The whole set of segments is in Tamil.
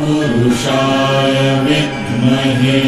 तत्पुरुषाय विद्महे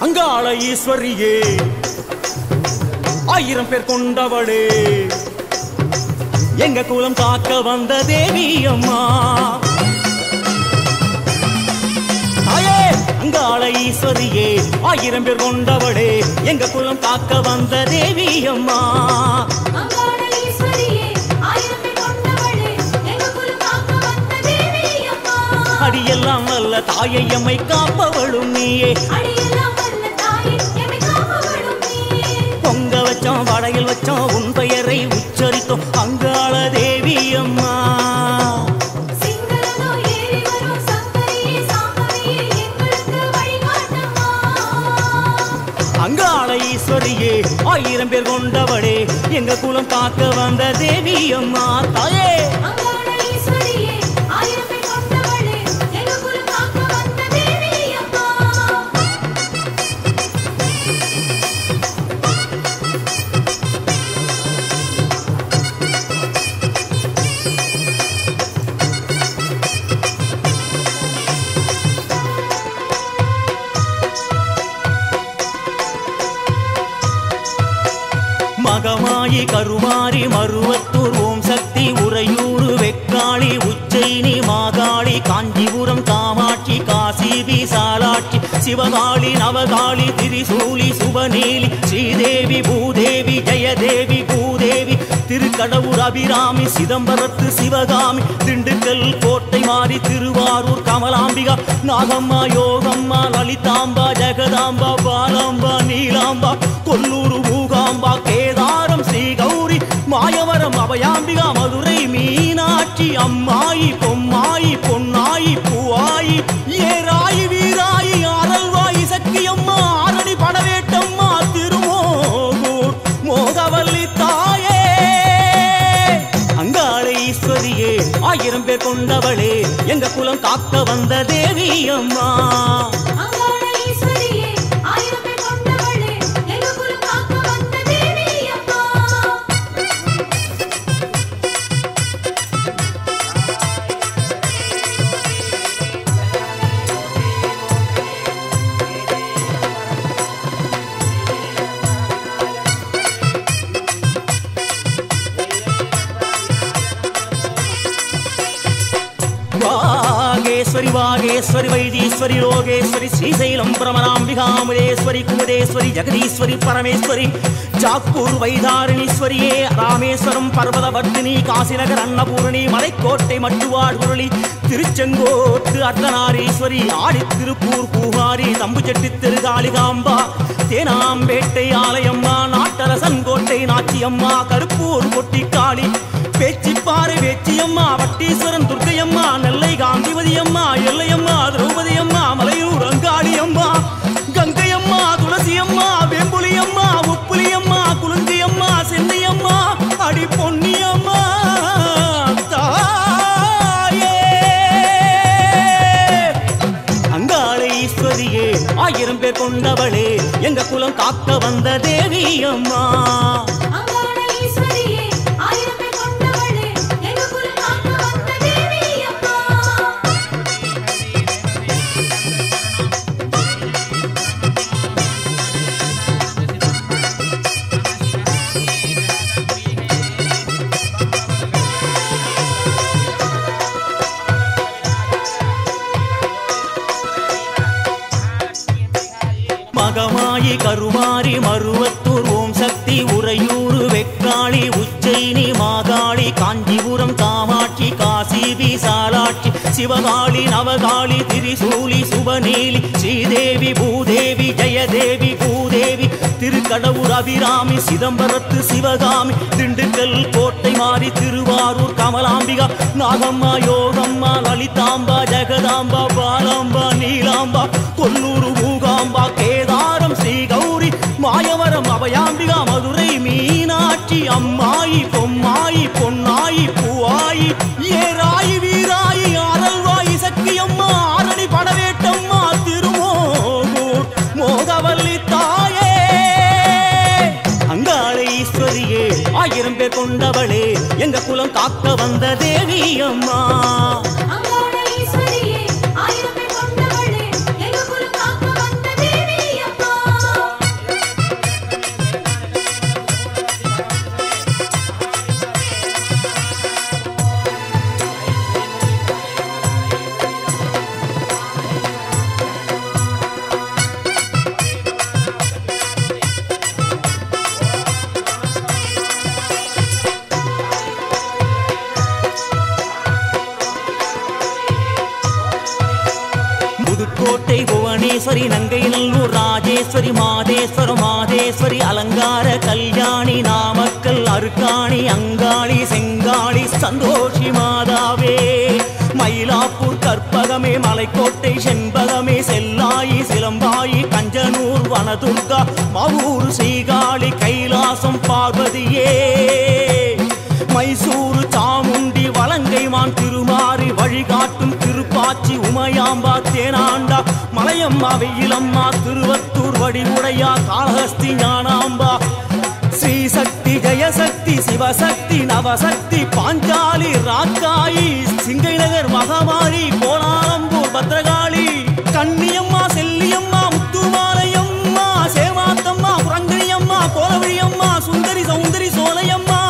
அங்காள ஈஸ்வரியே ஆயிரம் பேர் கொண்டவளே எங்க குலம் காக்க வந்த தேவி அம்மா தாயே அங்காள ஈஸ்வரியே ஆயிரம் பேர் கொண்டவளே எங்க குலம் காக்க வந்த தேவி அம்மா அடியெல்லாம் வல்ல தாயை எம்மை காப்பவளும் நீயே பொங்க வச்சோம் வடையில் வச்சோம் உன் பெயரை உச்சரித்தோம் அங்காள தேவி அம்மா அங்காள ஈஸ்வரியே ஆயிரம் பேர் கொண்டவளே எங்க குலம் காக்க வந்த தேவி அம்மா தாயே மகமாயி கருமாரி மருவத்தூர் ஓம் சக்தி உறையூர் வெக்காளி உச்சைனி மாகாளி காஞ்சிபுரம் காமாட்சி காசி விசாலாட்சி சிவகாளி நவகாளி திரிசூலி சுபநீலி ஸ்ரீதேவி பூதேவி ஜெயதேவி பூதேவி திருக்கடவுர் அபிராமி சிதம்பரத்து சிவகாமி திண்டுக்கல் கோட்டை மாறி திருவாரூர் கமலாம்பிகா நாகம்மா யோகம்மா லலிதாம்பா ஜெகதாம்பா பாலாம்பா நீலாம்பா கொல்லூர் மூகாம்பா கேதாரம் ஸ்ரீ கௌரி மாயவரம் அபயாம்பிகா மதுரை மீனாட்சி அம்மாயி பொம்மாயி பொன்னாயி பூவாயி ஏராயி வீராயி ஆரல்வாயி சக்கியம்மா ஆரணி படவேட்டம்மா திருமோகூர் மோகவல்லி தாயே அங்காள ஈஸ்வரியே ஆயிரம் பேர் கொண்டவளே எங்க குலம் காக்க வந்த தேவி அம்மா वागेश्वरी वागेश्वरी वैदीश्वरी लोगेश्वरी श्रीशैलम भ्रमराम्बिकामुलेश्वरी कुमुदेश्वरी जगदीश्वरी परमेश्वरी जाक्पूर वैदारणीश्वरिये रामेश्वरम पर्वतवर्धिनी काशीनगर अन्नपूर्णी मलैकोट्टै मट्टुवाडुरुळि तिरुचेंगोट्टु अर्धनारीश्वरी आडि तिरुप्पूर पूहारी तंबुचेट्टि तिरुगालिकाम्बा तेनाम्बेट्टै आलयम्मा नाट्टरसन् कोट्टै नाच्चियम्मा करुप्पूर कोट्टिकाळि பேச்சிப்பாறை வேச்சியம்மா வட்டீஸ்வரன் துர்க்கையம்மா நெல்லை காந்திமதி அம்மா எல்லையம்மா திரௌபதி அம்மா மலையூர் அங்காளி அம்மா கங்கை அம்மா துளசி அம்மா வேம்புலி அம்மா உப்புலி அம்மா குளுந்தி அம்மா சென்னை அம்மா அடி பொன்னி அம்மா தாயே அங்காள ஈஸ்வரியே ஆயிரம் பேர் கொண்டவளே எங்க குலம் காக்க வந்த தேவி அம்மா நாகமாயி கருமாரி மருவத்தூர் ஓம் சக்தி உறையூர் வெக்காளி உச்சைனி மாகாளி காஞ்சிபுரம் காமாட்சி காசி விசாலாட்சி சிவகாளி நவகாளி திரிசூலி சுபநீலி ஸ்ரீதேவி பூதேவி ஜெயதேவி பூதேவி திருக்கடவுர் அபிராமி சிதம்பரத்து சிவகாமி திண்டுக்கல் கோட்டை மாறி திருவாரூர் கமலாம்பிகா நாகம்மா யோகம்மா லலிதாம்பா ஜெகதாம்பா பாலாம்பா நீலாம்பா கொல்லூர் மூகாம்பா கேதாரம் ஸ்ரீ கௌரி மாயவரம் அபயாம்பிகா மதுரை மீனாட்சி அம்மாயி பொம்மாயி பொன்னாயி பூவாயி ஏராயி வீராயி ஆரல்வாயி சக்கியம்மா ஆரணி படவேட்டம்மா திருமோகூர் மோகவல்லி தாயே அங்காளை ஈஸ்வரியே 1000 பேர் கொண்டவளே எங்க குலம் காக்க வந்த தேவி அம்மா புதுக்கோட்டை புவனேஸ்வரி நங்கைநல்லூர் ராஜேஸ்வரி மாதேஸ்வரம் மாதேஸ்வரி அலங்கார கல்யாணி நாமக்கல் அருக்காணி அங்காளி செங்காளி சந்தோஷி மாதாவே மயிலாப்பூர் கற்பகமே மலைக்கோட்டை செண்பகமே செல்லாயி சிலம்பாயி கஞ்சனூர் வனதுர்கா மவூர் ஸ்ரீகாளி கைலாசம் பார்வதியே மைசூரு சாமுண்டி வலங்கைமான் திருமாரி வழிகாட்டும் திருப்பாச்சி உமையாம்பா தேனாண்டா மலையம்மா வெயிலம்மா திருவத்தூர் வடிவுடையா காளஹஸ்தி ஞானாம்பா ஸ்ரீசக்தி ஜெயசக்தி சிவசக்தி நவசக்தி பாஞ்சாலி ராக்காயி சிங்கை நகர் மகாமாரி கோலாலம்பூர் பத்ரகாளி கன்னியம்மா செல்லியம்மா முத்துமாலையம்மா சேவாத்தம்மா புரங்கணியம்மா கோலவழியம்மா சுந்தரி சௌந்தரி சோலையம்மா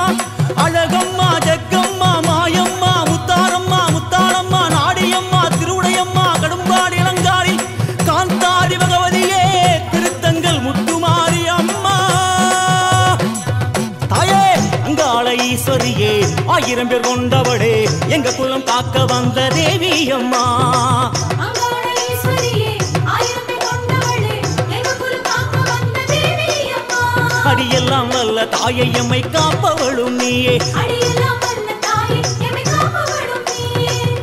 அழகம்மா ஜக்கம்மா மாயம்மா முத்தாரம்மா முத்தாளம்மா நாடியம்மா திருவுடையம்மா கடும்பாடி இளங்காளி காந்தாடி பகவதியே திருத்தங்கல் முத்துமாரி அம்மா தாயே அங்காளை ஈஸ்வரியே 1000 பேர் கொண்டவளே எங்க குலம் காக்க வந்த தேவி அம்மா அடியெல்லாம் வல்ல தாயை எம்மை காப்பவளும் நீயே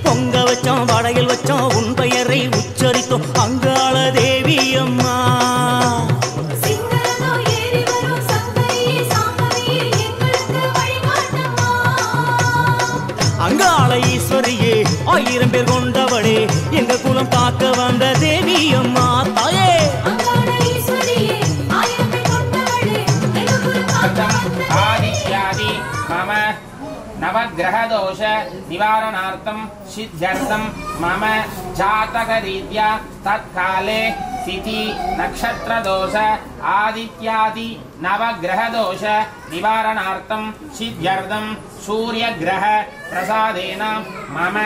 பொங்க வச்சோம் வடையில் வச்சோம் உன் பெயரை உச்சரித்தோம் அங்காள தேவி அம்மா அங்காள ஈஸ்வரியே 1000 பேர் கொண்டவளே எங்க குலம் காக்க வந்த தேவி அம்மா தாயே आदित्यादि मम नवग्रह दोष निवारणार्थं सिद्ध्यर्थं मम जातकरीत्या तत्काले तिथि नक्षत्र दोष आदित्यादि नवग्रह दोष निवारणार्थं सिद्ध्यर्थं सूर्यग्रह प्रसादेन मम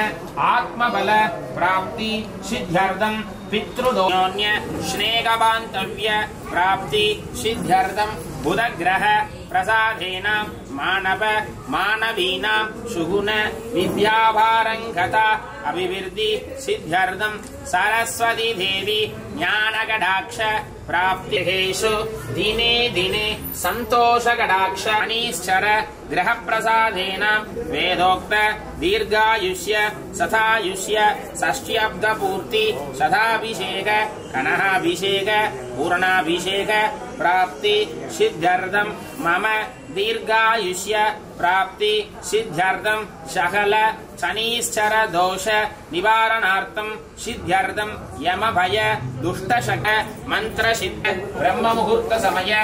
आत्मबल प्राप्ति सिद्ध्यर्थं पितृदोन्य स्नेहबान्धव्य प्राप्ति सिद्ध्यर्थं बुधग्रह प्रसादेन मानव मानवीनां सुगुण विद्याभारङ्गता अभिवृद्धि सिद्ध्यर्थं सरस्वती देवी ज्ञानकटाक्ष प्राप्तिहेषु दिने दिने संतोषकटाक्ष अनीश्वर ग्रह प्रसादेन वेदोक्त दीर्घायुष्य सतायुष्य षष्ट्यब्दपूर्ति सदाभिषेक कनहाभिषेक पूर्णाभिषेक प्राप्ति सिद्ध्यर्थं मम दीर्घायुष्य प्राप्ति सिद्ध्यर्थं सकल शनीश्चर दोष निवारणार्थं सिद्ध्यर्थं यम भय दुष्टशक मंत्र सिद्ध ब्रह्म मुहूर्त समय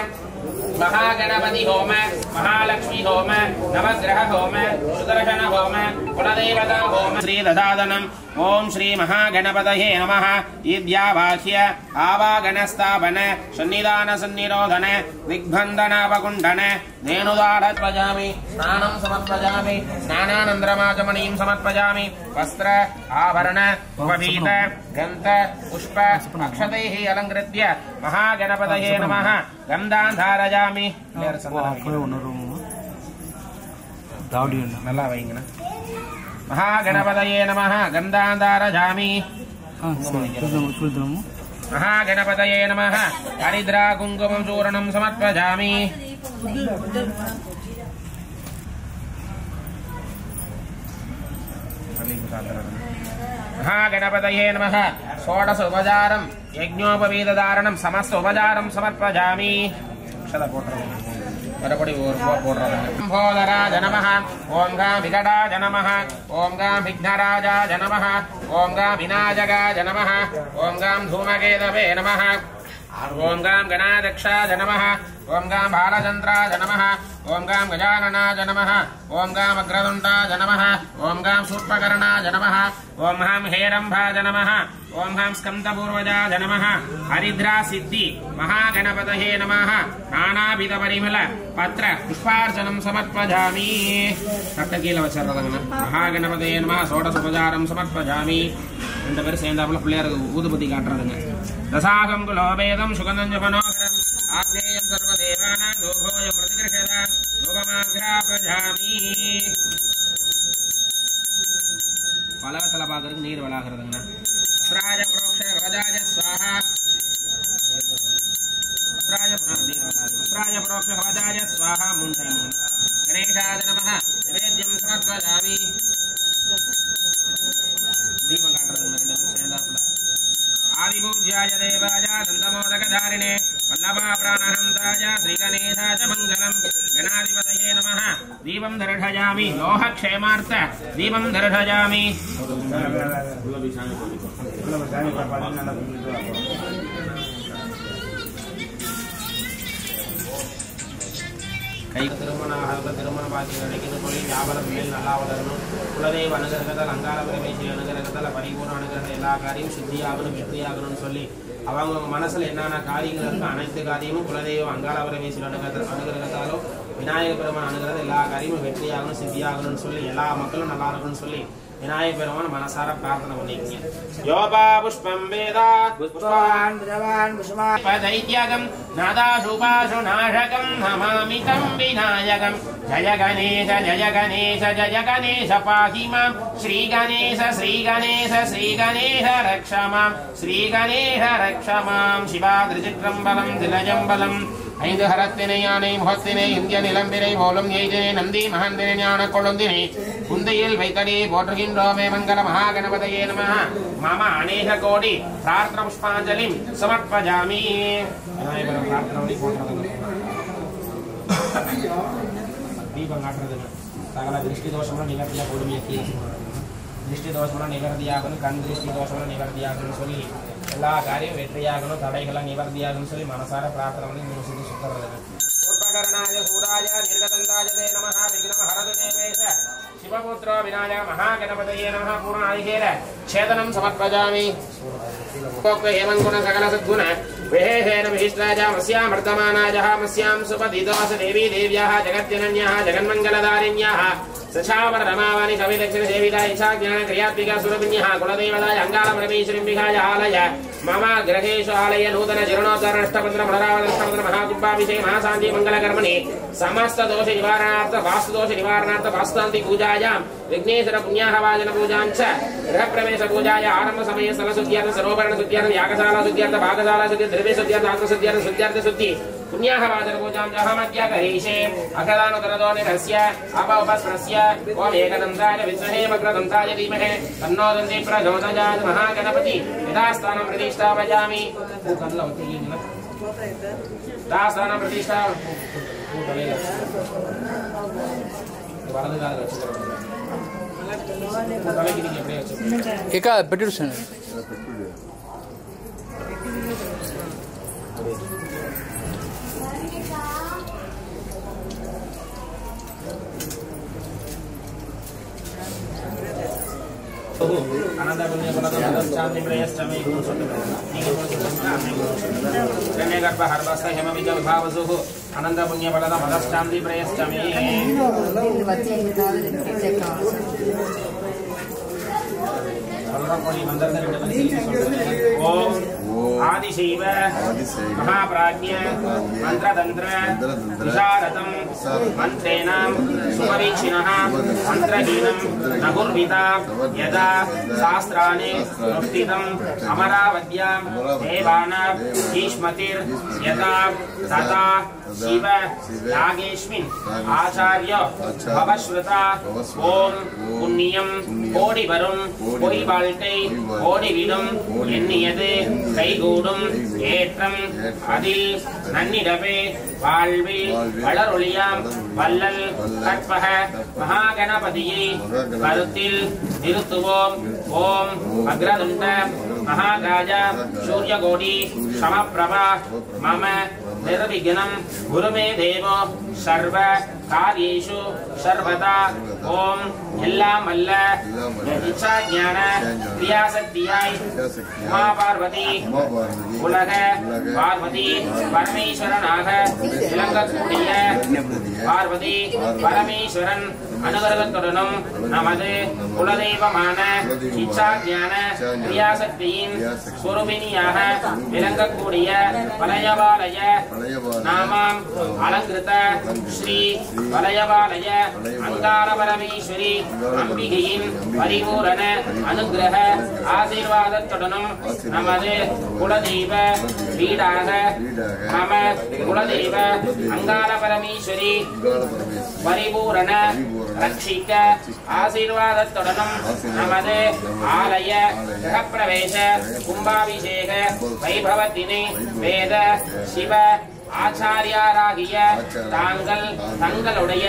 महागणपति होम महालक्ष्मी होम नवग्रह होम सुदर्शन होम कुलदेवता होम श्री ददादनम ओम श्री महागणपतये नमः ईद्यावाह्य आवागण स्थापन सन्निधान सन्निरोधन दिग्बंधन अवकुंडन नेनुदारत्वजामि स्नानं समर्पयामि स्नानानन्तरमाचमणीं समर्पयामि वस्त्र आभरण उपवीत गन्ध पुष्प अक्षतैः अलङ्कृत्य महागणपतये नमः गन्धान् धारयामि महागणपतये नमः गन्धान् धारयामि महागणपतये नमः हरिद्रा कुङ्कुमं चूर्णं समर्पयामि महागणपतये नमः षोडश उपचारं यज्ञोपवीतधारणं समस्त उपचारं समर्पयामि लंबोदराज नमः ओं गां विकटाज नमः ओं गां विघ्नराजाय नमः ओं गां विनायकाय नमः ओं गां धूमकेतवे नमः ओं गां गणाध्यक्षाय नमः ओं गां बालचन्द्राय नमः ओं गां गजाननाय नमः ओं गां अग्रदुण्डाय नमः ओं गां शूर्पकर्णाय नमः ओं हां हेरम्भाय नमः ओं हां स्कन्दपूर्वजाय नमः हरिद्रा सिद्धि महागणपतये नमः नानाविधपरिमल पत्र पुष्पार्चनं समर्पयामि रक्तकीलवचरदंगन महागणपतये नमः षोडशोपचारं समर्पयामि ரெண்டு பேரும் சேர்ந்தாப்புல பிள்ளையாருக்கு ஊதுபத்தி காட்டுறதுங்க दशाकं कुलोभेदं सुगन्धं च मनोहरम् आग्नेयं सर्वदेवानां दोभोयं प्रतिगृह्यता धूपमाघ्रापयामि பலவத்தல பாக்குறதுக்கு நீர் வளாகிறதுங்க அஸ்ராஜ புரோக்ஷ கவஜாய ஸ்வாஹா அஸ்ராஜ புரோக்ஷ கவஜாய ஸ்வாஹா மூன்றையும் கணேசாய நமः நிவேத்யம் சமர்ப்பயாமி தீபம் காட்டுறதுங்க ரெண்டு பேரும் சேர்ந்தாப்புல आदिपूज्याय देवाय दन्तमोदकधारिणे वल्लभा प्राणहंताय श्रीगणेशाय मङ्गलम् गणाधिपतये नमः दीपं दर्शयामि लोहक्षेमार्थ दीपं दर्शयामि திருமண பாக்கியம் கிடைக்கிறது தொழில் வியாபாரம் மேல் நல்லா வளரணும் குலதெய்வ அனுகிரகத்தால் அங்காள பிரவேசி அனுகிரகத்தால் பரிபூர்ண அனுகிரகம் எல்லா காரியமும் சித்தியாகணும் வெற்றியாகணும்னு சொல்லி அவங்க மனசுல என்னென்ன காரியங்கள் இருக்கு அனைத்து காரியமும் குலதெய்வம் அங்காள பிரவேசி அனுகிரகத்தாலும் விநாயக பெருமான் அனுகிரகம் எல்லா காரியமும் வெற்றியாகணும் சித்தியாகணும்னு சொல்லி எல்லா மக்களும் நல்லா இருக்கணும்னு சொல்லி விநாயக பெருமான் மனசார பிரார்த்தனை பண்ணிக்கீங்க யோபா புஷ்பம் வேதா புஷ்பான் பிரவான் புஷ்மாபதைத்யகம் நாதாசுபாசு நாஷகம் நமாமி தம் விநாயகம் ஜய கணேச ஜய கணேச ஜய கணேச பாஹி மாம் ஸ்ரீ கணேச ஸ்ரீ கணேச ஸ்ரீ கணேச ரக்ஷ மாம் ஸ்ரீ கணேச ரக்ஷ மாம் சிவா திருச்சிற்றம்பலம் திலஜம்பலம் ஐந்து ஹரத்தினை யானை முகத்தினை இந்திய நிலம்பினை போலும் எய்தினை நந்தி மகந்தினை ஞான கொழுந்தினை குந்தையில் வைத்தடி போற்றுகின்றோமே மங்கள மகாகணபதயே நமः மம அநேக கோடி பிரார்த்தன புஷ்பாஞ்சலிம் சமர்ப்பயாமி தீபம் காட்டுறதுங்க சகல திருஷ்டி தோஷம்லாம் நிவர்த்தியாக கொடுமையாக்கி திருஷ்டி தோஷம்லாம் நிவர்த்தியாகணும் கண் திருஷ்டி தோஷம்லாம் நிவர்த்தியாகணும்னு சொல்லி எல்லா காரியம் வெற்றியாகணும் தடைகள்லாம் நிவர்த்தியாகணும்னு சொல்லி மனசார பிரார்த்தனை பண்ணி மூணு சுற்றி சுத்தறதுங்க சூர்பகர்ணாய சூராய நீர்கதந்தாய தே நமः விக்னம் ஹரது தேவேஷ சிவபுத்ரோ விநாயக மகாகணபதயே நமः பூர்ணாதிகேர ಛೇದனம் சமர்ப்பயாமி கோக்த ஹேமங்குண சகல சத்குண விஹேஹேன விஹிஷ்டாஜாமஸ்யாம் வர்த்தமானாஜாமஸ்யாம் சுபதிதோஷ தேவி தேவ்யாः ஜகத்ஜனன்யாः ஜகன்மங்கலதாரிண்யாः सचावर रमावाणी कवि दक्षिण सेविता इच्छा ज्ञान क्रियात्मिका सुरभिन्यः कुलदेवताय अंगालमरमेश्वरीं विहाय आलय मम ग्रहेषु आलय नूतन जीर्णोद्धार अष्टपत्र पुनरावृष्टपत्र महाकुम्भाभिषेक महाशान्ति मंगलकर्मणि समस्त दोष निवारणार्थ वास्तु दोष निवारणार्थ वास्तुशान्ति पूजायां विघ्नेश्वर पुण्याहवाचन पूजां च गृहप्रवेश पूजाय आरंभ समये स्थल शुद्ध्यर्थ सरोवरण शुद्ध्यर्थ यागशाला शुद्ध्यर्थ भागशाला शुद्ध्यर्थ द्रव्य शुद्ध्यर्थ आत्म शुद्ध्यर्थ शुद्ध्यर्थ शुद्धि पुण्याहवाचन पूजां जहमद्य करिष्ये अखदानुतरदो निरस्य अपौपस्प्रस्य ओम एकदन्ताय विद्महे वक्रदन्ताय धीमहि तन्नो दन्ति प्रचोदयात् महागणपति यथास्थानं प्रतिष्ठापयामि यथास्थानं प्रतिष्ठा एका पेट्यूशन गर्भ हर्वस्थ हेमविज भावसुः अनंत पुण्य फलद पदश्चान्ति प्रयश्चमे ओम आदिशैव महाप्राज्ञ मंत्रतंत्र विशारदं मंत्रेण सुपरीक्षिणः मंत्रहीनं नहुर्विता यदा शास्त्राणि अनुष्ठितम् अमरावत्यां देवानां भीष्मतिर् यदा तथा शिव यागेस्मिन् आचार्य भवश्रुता ओम पुण्यं कोडिवरुं कोई வாழ்க்கை ஓடிவிடும் எண்ணியது கைகூடும் ஏற்றம் அதில் நன்னிடவே வாழ்வில் வளரொளியாம் வல்லல் கற்பக மகாகணபதியை கருத்தில் நிறுத்துவோம் ஓம் அக்ரதுண்ட மகாகாஜ சூரியகோடி சமப்பிரபா மம निर्विघ्नं गुरु मे देवो सर्व कार्येषु सर्वदा ओम எல்லாம் அல்ல இச்சா ஞான கிரியாசக்தியாய் உமா பார்வதி உலக பார்வதி பரமேஸ்வரனாக விளங்கக்கூடிய பார்வதி பரமேஸ்வரன் அனுகிரகத்துடனும் நமது குலதெய்வமான இச்சா ஞான கிரியாசக்தியின் சுரூபிணியாக விளங்கக்கூடிய வலயவாலய நாமாம் அலங்கிருத ஸ்ரீ வலயவாலய அங்கார பரமேஸ்வரி அம்பிகையின் பரிபூரண அனுகிரக ஆசீர்வாதத்துடனும் நமது குலதெய்வ வீடாக மம குலதெய்வ அங்கார பரமேஸ்வரி பரிபூரண ரட்சிக்க ஆசீர்வாதத்துடனும் நமது ஆலய கிரகப்பிரவேச கும்பாபிஷேக வைபவத்தினை வேத சிவ ஆச்சாரியாராகிய தாங்கள் தங்களுடைய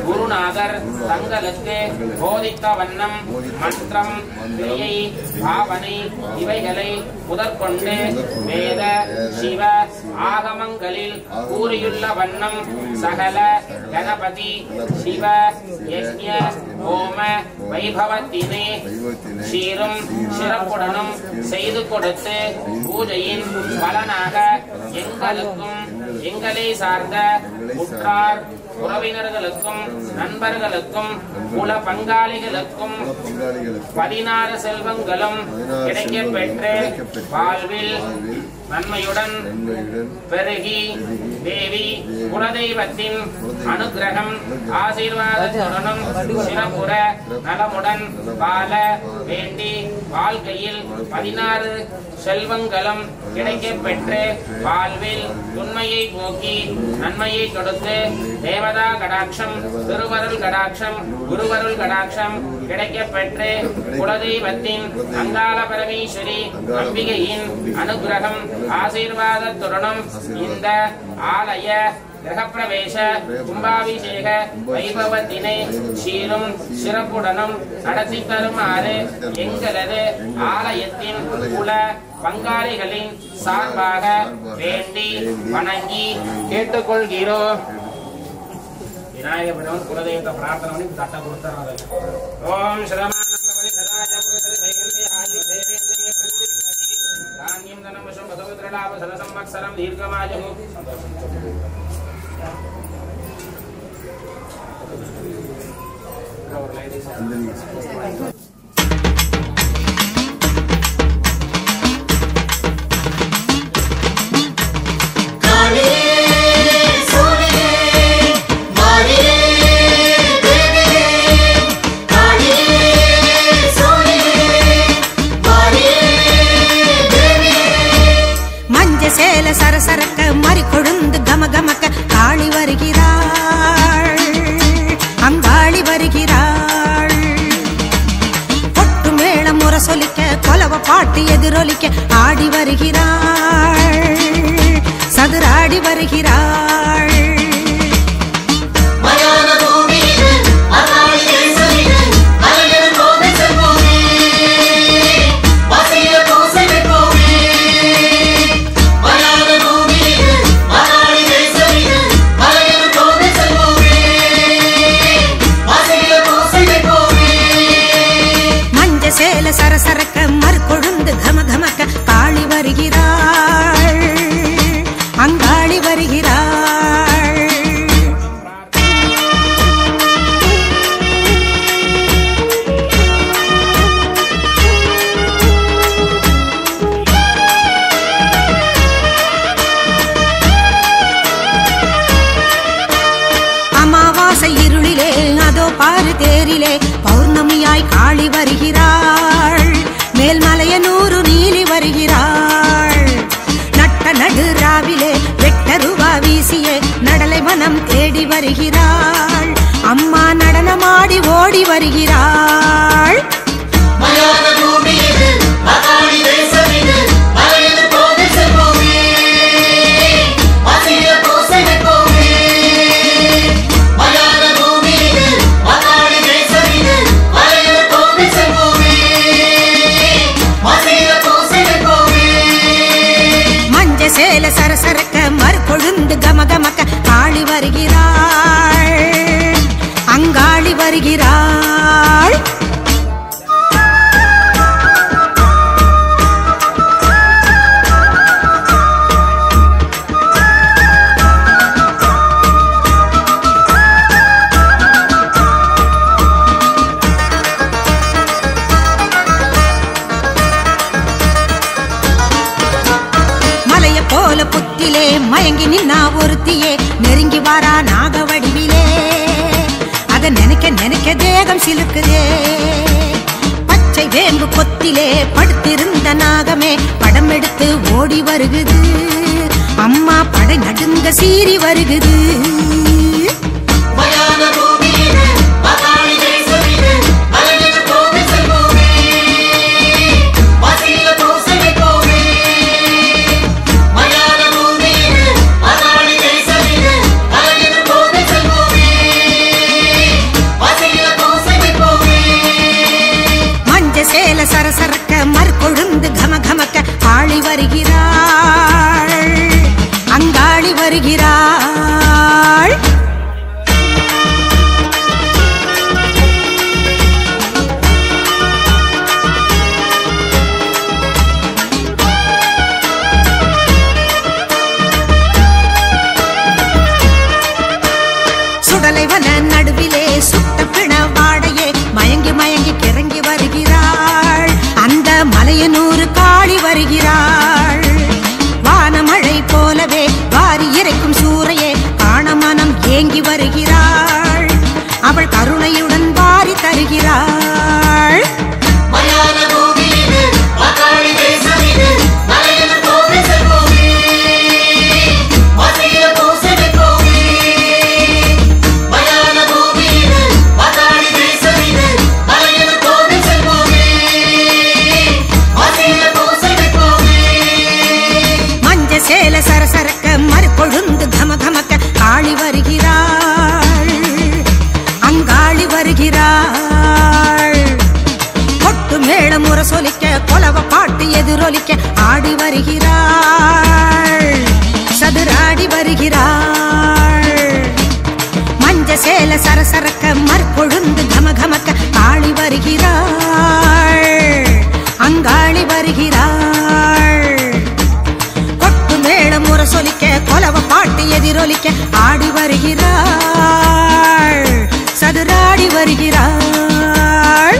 குருநாதர் தங்களுக்கு போதித்த வண்ணம் மந்திரம் கிரியை பாவனை இவைகளை முதற்கொண்டு வேத சிவ ஆகமங்களில் கூறியுள்ள வண்ணம் சகல கணபதி சிவ யஜ்ஞ ஹோம வைபவத்தினை சீரும் சிறப்புடனும் செய்து கொடுத்து பூஜையின் பலனாக எங்களுக்கும் எங்களை சார்ந்த உற்றார் உறவினர்களுக்கும் நண்பர்களுக்கும் குல பங்காளிகளுக்கும் 16 செல்வங்களும் கிடைக்கப் பெற்று வாழ்வில் நன்மையுடன் பெருகி தேவி குலதெய்வத்தின் அனுகிரகம் ஆசீர்வாதத்துடனும் சிறப்புற நலமுடன் வாழ வேண்டி வாழ்க்கையில் 16 செல்வங்களும் கிடைக்கப் பெற்று வாழ்வில் உண்மையை போக்கி நன்மையை கொடுத்து தேவதா கடாட்சம் திருவருள் கடாட்சம் குருவருள் கடாட்சம் கிடைக்கப் பெற்று குலதெய்வத்தின் அங்காள பரமேஸ்வரி அம்பிகையின் அனுகிரகம் ஆசீர்வாதத்துடனும் இந்த ஆலய கிரகப்பிரவேச கும்பாபிஷேக வைபவத்தினை சீரும் சிறப்புடனும் நடத்தி தருமாறு எங்களது ஆலயத்தின் குல பங்காளிகளின் சார்பாக வேண்டி வணங்கி கேட்டுக்கொள்கிறோம். விநாயக பெருமான் குலதெய்வத்தை பிரார்த்தனை பண்ணி தட்டை கொடுத்துறாங்க. ஓம் ஸ்ரீராம சதாய புருஷே ஆயு தேவேந்திரிய பிரதிஷ்டதி தானியம் தனம் வசம் பதவத்ரலாப சதசம்வத்சரம் தீர்க்கமாயு. சரசரக்க மறி கொழுந்து கம கமக்க காளி வருகிறாள், அங்காளி வருகிறாள். பொட்டு மேளம் முறை சொலிக்க கொலவ பாட்டு எதிரொலிக்க ஆடி வருகிறாள், சதுராடி வருகிறாள். சரசரக்க மறுகொழுந்து கம கமக்க காளி வருகிறாள், அங்காளி வருகிறாள். மலையனூரு நீலி வருகிறாள். நட்ட நடு ராவிலே வெட்டருவா வீசியே நடலை மனம் தேடி வருகிறாள். அம்மா நடனமாடி ஓடி வருகிறாள். சேல சரசரக்க மறுகொழுந்து கமகமக்க காளி வருகிறாள். அங்காளி வருகிறாள். புத்திலே மயங்கி நின்னா ஒருத்தியே நெருங்கி வாரா நாக வடிவிலே. அத நினைக்க நினைக்க தேகம் சிலுக்குதே. பச்சை வேம்பு கொத்திலே படுத்திருந்த நாகமே படம் எடுத்து ஓடி வருகுது. அம்மா படை நடுங்க சீறி வருகுது. சரசரக்க மறுகொழுந்து கமகமக்க காளி வருகிறாள். அங்காளி வருகிறாள். சுடலைவன நடுவிலே சுட்ட பிண வாடையே மயங்கி மயங்கி கிறங்கி வருகிறாள். அந்த மலையனூரு காளி வருகிறாள். வானமழை போலவே வாரி இறைக்கும் சூறையே காண மனம் ஏங்கி வருகிறாள். அவள் கருணையுடன் வாரி தருகிறாள். சேல சரசரக்க மறுகொழுந்து கமகமக்க காளி வருகிறாள். அங்காளி வருகிறாள். கொட்டு மேள முரசொலிக்க கொலவ பாட்டு எதிரொலிக்க ஆடி வருகிறாள். சதுராடி வருகிறாள். மஞ்ச சேல சரசரக்க மறுகொழுந்து கமகமக்க காளி வருகிறாள். அங்காளி வருகிறாள். முரசொலிக்க கொலவ பாட்டு எதிரொலிக்க ஆடி வருகிறாள். சதுராடி வருகிறாள்.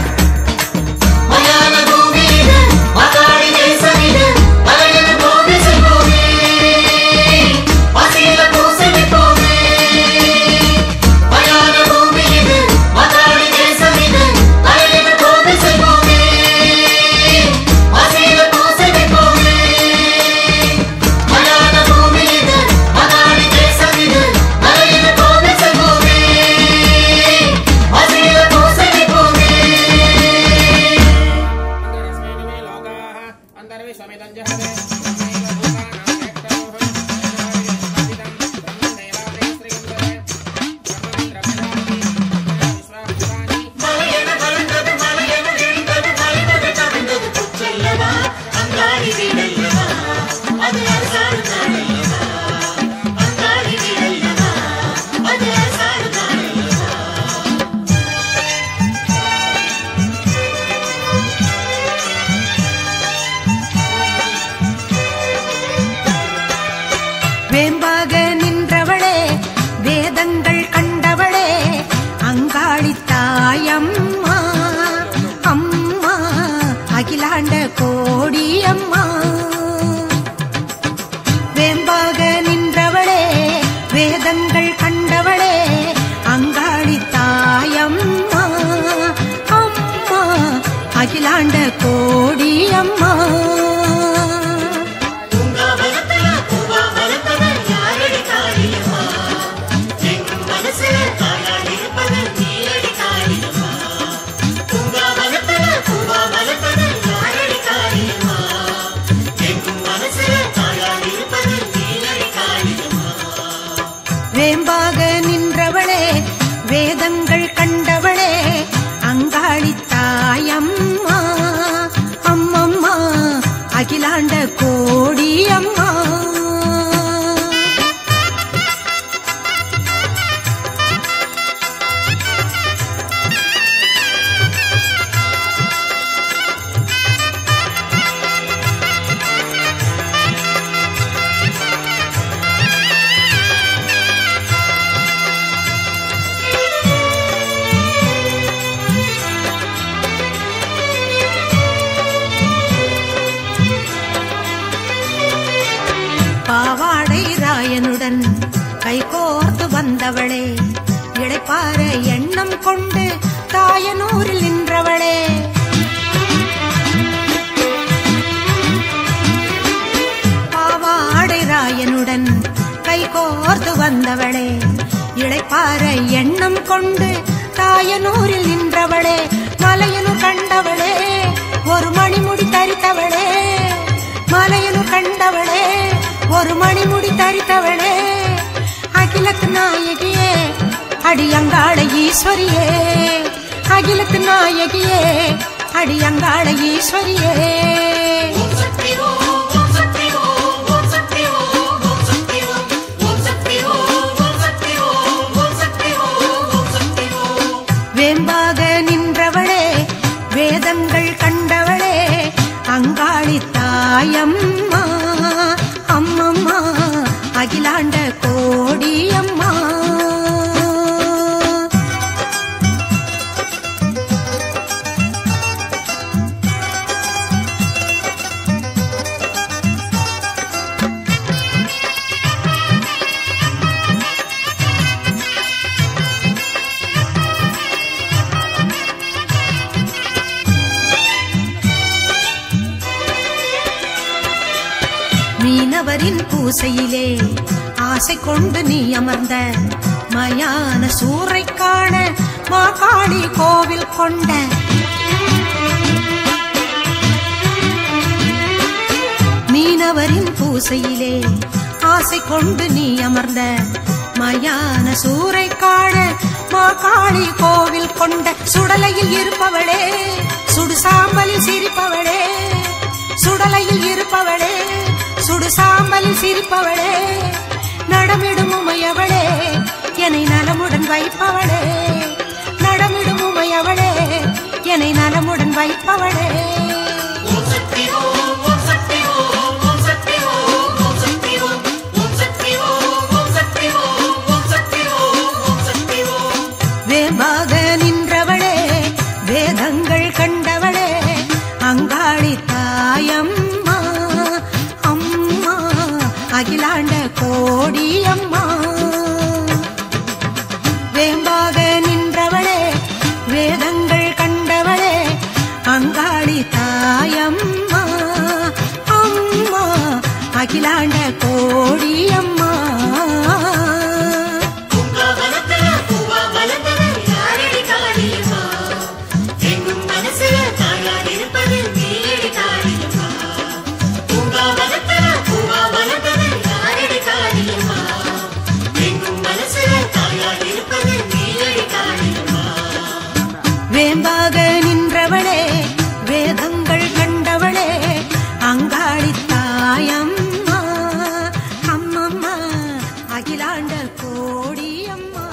வேம்பாக நின்றவளே வேதங்கள் கண்டவளே அங்காளித்தாயம்மா அம்மா அகிலாண்ட கோடியம்மா. வேம்பாக நின்றவளே வேதங்கள் கண்டவளே அங்காளித்தாயம்மா அம்மா அகிலாண்ட கோடியம்மா. அம்மா. வேம்பாக நின்றவளே வேதங்கள் கண்டவளே அங்காளி தாயம்மா அம்மம்மா அகிலாண்ட கோடி அம்மா. பாவாடை ராயனுடன் கைகோர்த்து வந்தவளே இளைப்பாற எண்ணம் கொண்டு தாயனூரில் நின்றவளே. பாவாடை ராயனுடன் கைகோர்த்து வந்தவளே இளைப்பாற எண்ணம் கொண்டு தாயனூரில் நின்றவளே. மலையனு கண்டவளே ஒரு மணிமுடி தரித்தவளே மலையனு கண்டவளே ஒரு மணிமுடி தரித்தவளே. அகிலத்து நாயகியே அடியங்காள ஈஸ்வரியே அகிலத்து நாயகியே அடியங்காள ஈஸ்வரியே. வேம்பாக நின்றவளே வேதங்கள் கண்டவளே அங்காளி தாயம்மா அம்மம்மா அகிலாண்ட கோடி அம்மா. மீனவரின் பூசையிலே ஆசை கொண்டு நீ அமர்ந்த மயான சூறை காண மாகாளி கோவில் கொண்ட. மீனவரின் பூசையிலே ஆசை கொண்டு நீ அமர்ந்த மயான சூறை காண மாகாளி கோவில் கொண்ட. சுடலையில் இருப்பவளே சுடு சாம்பலில் சிரிப்பவளே சுடலையில் இருப்பவளே சுடு சாம்பலில் சிரிப்பவளே. நடமிடும் உமையவளே என்னை நலமுடன் வைப்பவளே நடமிடும் உமையவளே என்னை நலமுடன் வைப்பவளே. வேம்பாக நின்றவளே வேதங்கள் கண்டவளே அங்காளி தாயம்மா அம்மா அகிலாண்ட கோடி அம்மா. வேம்பாக நின்றவளே வேதங்கள் கண்டவளே அங்காளி தாயம்மா அம்மா அகிலாண்ட கோடி அம்மா. வேம்பாக நின்றவளே வேதங்கள் கண்டவளே அங்காளி தாயம்மா அம்மம்மா அகிலாண்ட கோடி அம்மா.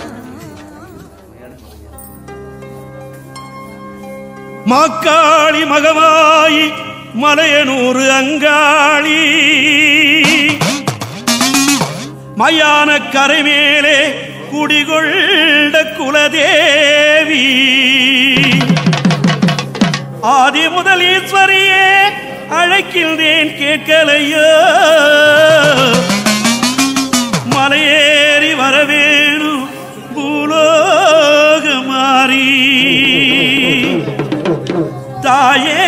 மாக்காளி மகமாயி மலையனூறு அங்காளி மயான கரை மேலே குடிகொண்ட குலதேவி ஆதி முதல் ஈஸ்வரியே அழைக்கின்றேன் கேட்கலையோ. மலையேறி வரவேணும் பூலோக மாறி தாயே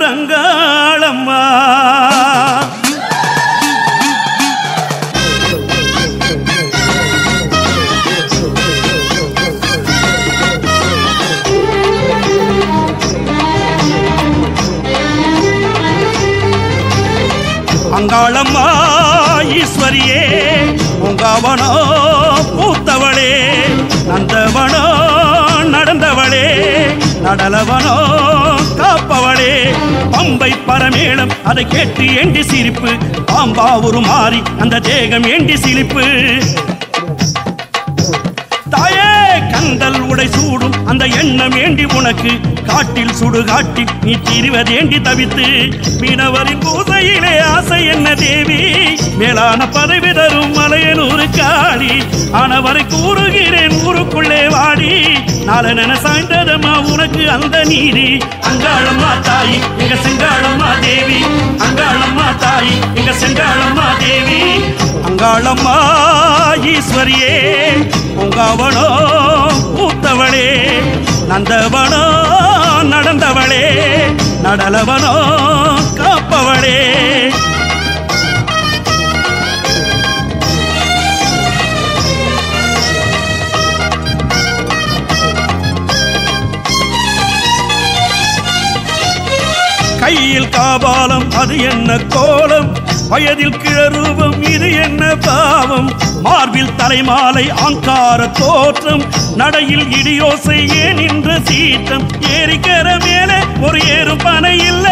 அங்காளம்மா. அங்காளம்மா ஈஸ்வரியே உங்கவனோ பூத்தவளே, நந்தவனோ நடந்தவளே, நடலவனோ காப்பவளே, பம்பை பரமேளம் அதை கேட்டு ஏண்டி சிரிப்பு, பாம்பாவுரு மாறி அந்த தேகம் ஏண்டி சிரிப்பு. தாயே கந்தல் உடை சூடும் அந்த எண்ணம் ஏண்டி உனக்கு, காட்டில் சுடு காட்டில் நீ திரிவதேண்டி தவித்து, மீனவரின் பூசையிலே ஆசை என்ன தேவி, மேலான பதவி தரும் மலையனூரு காளி, ஆனவரை கூறுகிறேன் ஊருக்குள்ளே வாடி, நாளென சாய்ந்ததம்மா உனக்கு அந்த நீதி. அங்காளம்மா தாயி எங்க செங்காளம்மா தேவி, அங்காளம்மா தாயி எங்க செங்காளம்மா தேவி. அங்காளம்மா ஈஸ்வரியே உங்கவனோ பூத்தவளே, நந்தவனோ நடந்தவளே, நடலவனோ காப்பவளே. கையில் காபாலம் அது என்ன கோலம், வயதில் கிழரூபம் இது என்ன பாவம், மார்பில் தலைமாலை ஆங்கார தோற்றம், நடையில் இடியோசை ஏன் இன்று சீற்றம், ஏரிக்கர மேலே ஒரு ஏறு பனை இல்ல,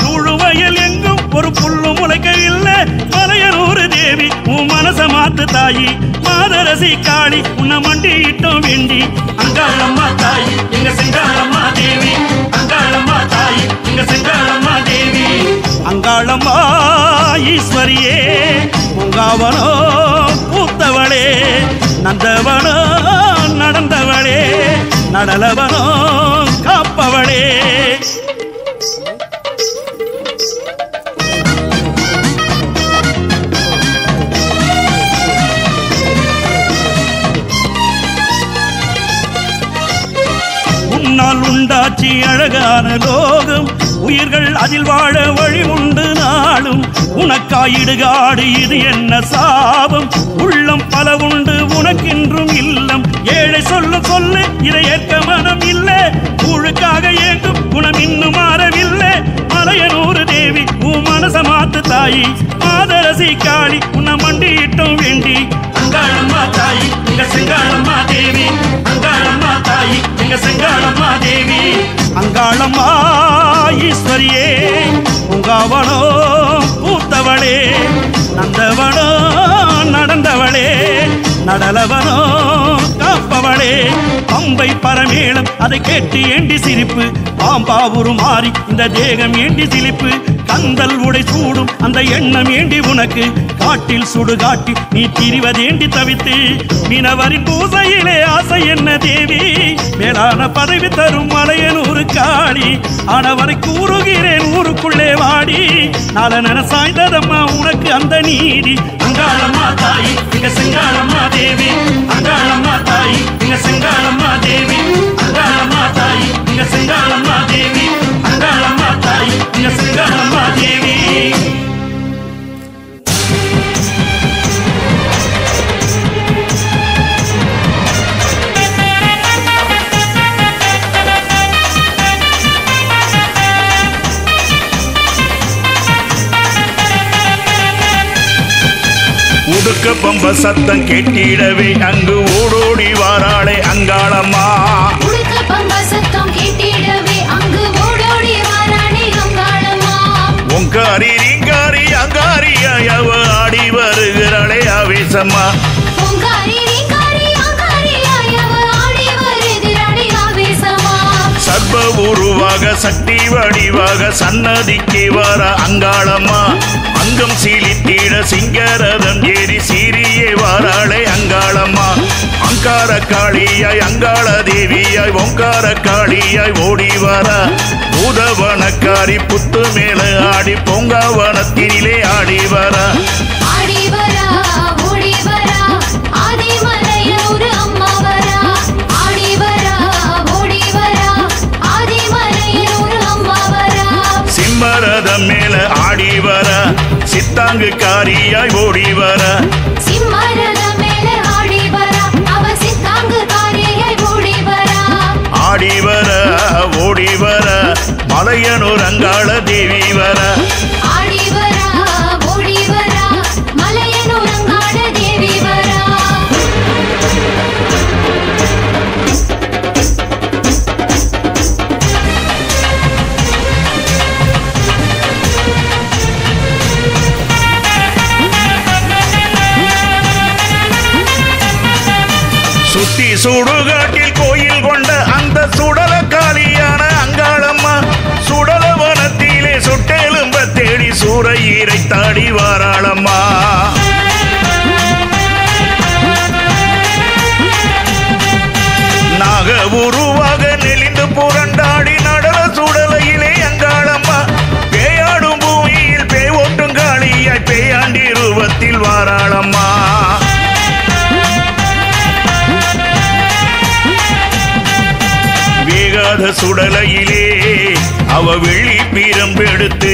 நூழுவயல் எங்கும் ஒரு புல்லு முளைக்கவில்லை, மலையனூரு தேவி உன் மனச மாத்து தாயி, மாதரசி காளி உன்னை மண்டியிட்டோம் வேண்டி. அங்காளம்மா தாயி எங்க செங்காளம்மா தேவி, அங்காளம்மா தாயி எங்க செங்காளம்மா தேவி. அங்காளம்மா ஈஸ்வரியே உங்கவனோ பூத்தவளே, நந்தவனோ நடந்தவளே, நடலவனோ காப்பவளே. உன்னால் உண்டாச்சி அழகான லோகம், உயிர்கள் அதில் வாழ வழி உண்டு நாளும், உனக்காயிடுகாடு இது என்ன சாபம், உள்ளம் பல உண்டு உனக்கென்றும் இல்லம், ஏழை சொல்லும் சொல்லு இதை ஏற்க மனம் இல்லை, ஊழுக்காக ஏங்கும் குணம் இன்னும் மாறவில்லை, மலையனூரு தேவி உன் மனச மாத்து தாயி, மாதரசி காளி உன்னை மண்டியிட்டோம் வேண்டி. அங்காளம்மா தாயி எங்க செங்காளம்மா தேவி, அங்காளம்மா தாயி எங்க செங்காளம்மா தேவி. அங்காளம்மா ஈஸ்வரியே உங்கவனோ பூத்தவளே, நந்தவனோ நடந்தவளே, நடலவனோ காப்பவளே, பம்பை பரமேளம் அதை கேட்டு ஏண்டி சிரிப்பு, பாம்பாவுரு மாறி இந்த தேகம் ஏண்டி சிலிப்பு, கந்தல் உடை சூடும் அந்த எண்ணம் ஏண்டி உனக்கு, காட்டில் சுடு காட்டி நீ திரிவதேண்டி தவித்து, மீனவரின் பூசையிலே ஆசை என்ன தேவி, மேலான பதவி தரும் மலையனூரு காளி, ஆனவரை கூறுகிறேன் ஊருக்குள்ளே வாடி, நாளென சாய்ந்ததம்மா உனக்கு அந்த நீதி. அங்காளம்மா தாயி எங்க செங்காளம்மா தேவி, அங்காளம்மா தாயி எங்க செங்காளம்மா தேவி, அங்காளம்மா தாயி எங்க செங்காளம்மா தேவி, அங்காளம்மா தாயி எங்க செங்காளம்மா தேவி. உடுக்க பம்ப சத்தம் கேட்டிடவே அங்கு ஓடோடி வாராளே அங்காளம்மா, உடுக்க பம்ப சத்தம் கேட்டிடவே அங்கு ஓடோடி வாராளே அங்காளம்மா, உங்காரி ரீங்காரி அங்காரியாயவ ஆடி வருகிறாளே ஆவேசம்மா, உங்காரி ரீங்காரி அங்காரியாயவ ஆடி வருகிறாளே ஆவேசம்மா, சர்வ உருவாக சக்தி வடிவாக சன்னதிக்கு வர அங்காளம்மா, அங்கம் சீலித்திட சிங்கரதம் ஏறி சீரியே வாராளே அங்காளம்மா, அங்கார காளியாய் அங்காள தேவியாய் ஓங்கார காளியாய் ஓடி வர, பூதவனக்காரி புத்து மேல ஆடி பொங்காவனத்தினிலே ஆடி வர, ஆடி வரா ஓடி வரா ஆதிமலையூர் அம்மா வரா, ஆடி வரா ஓடி வரா ஆதிமலையூர் அம்மா வரா, சிம்ம சித்தாங்குக்காரியாய் ஓடி வர சிம்மரத மேலே ஆடி வரா அவ சித்தாங்குக்காரியாய் ஓடி வரா ஆடி வர ஓடி வர மலையனூர் அங்காள தேவி வர ஆடி வரா ஓடி வரா மலையனூர் அங்காள தேவி வரா சுத்தி சுடுகாட்டில் கோயில் கொண்ட அந்த சுடல காளியான அங்காளம்மா சுடலவனத்திலே சுட்டெலும்ப தேடி சூறையீரை தாடி வாராளம்மா நாக உருவாக நெளிந்து புரண்டாடி நடல சுடலையிலே அங்காளம்மா பேயாடும் பூமியில் பேய் ஓட்டும் காளியாய் பேயாண்டி ரூபத்தில் வாராளம்மா வேகாத சுடலையிலே அவ வெள்ளி பீரம்பெடுத்து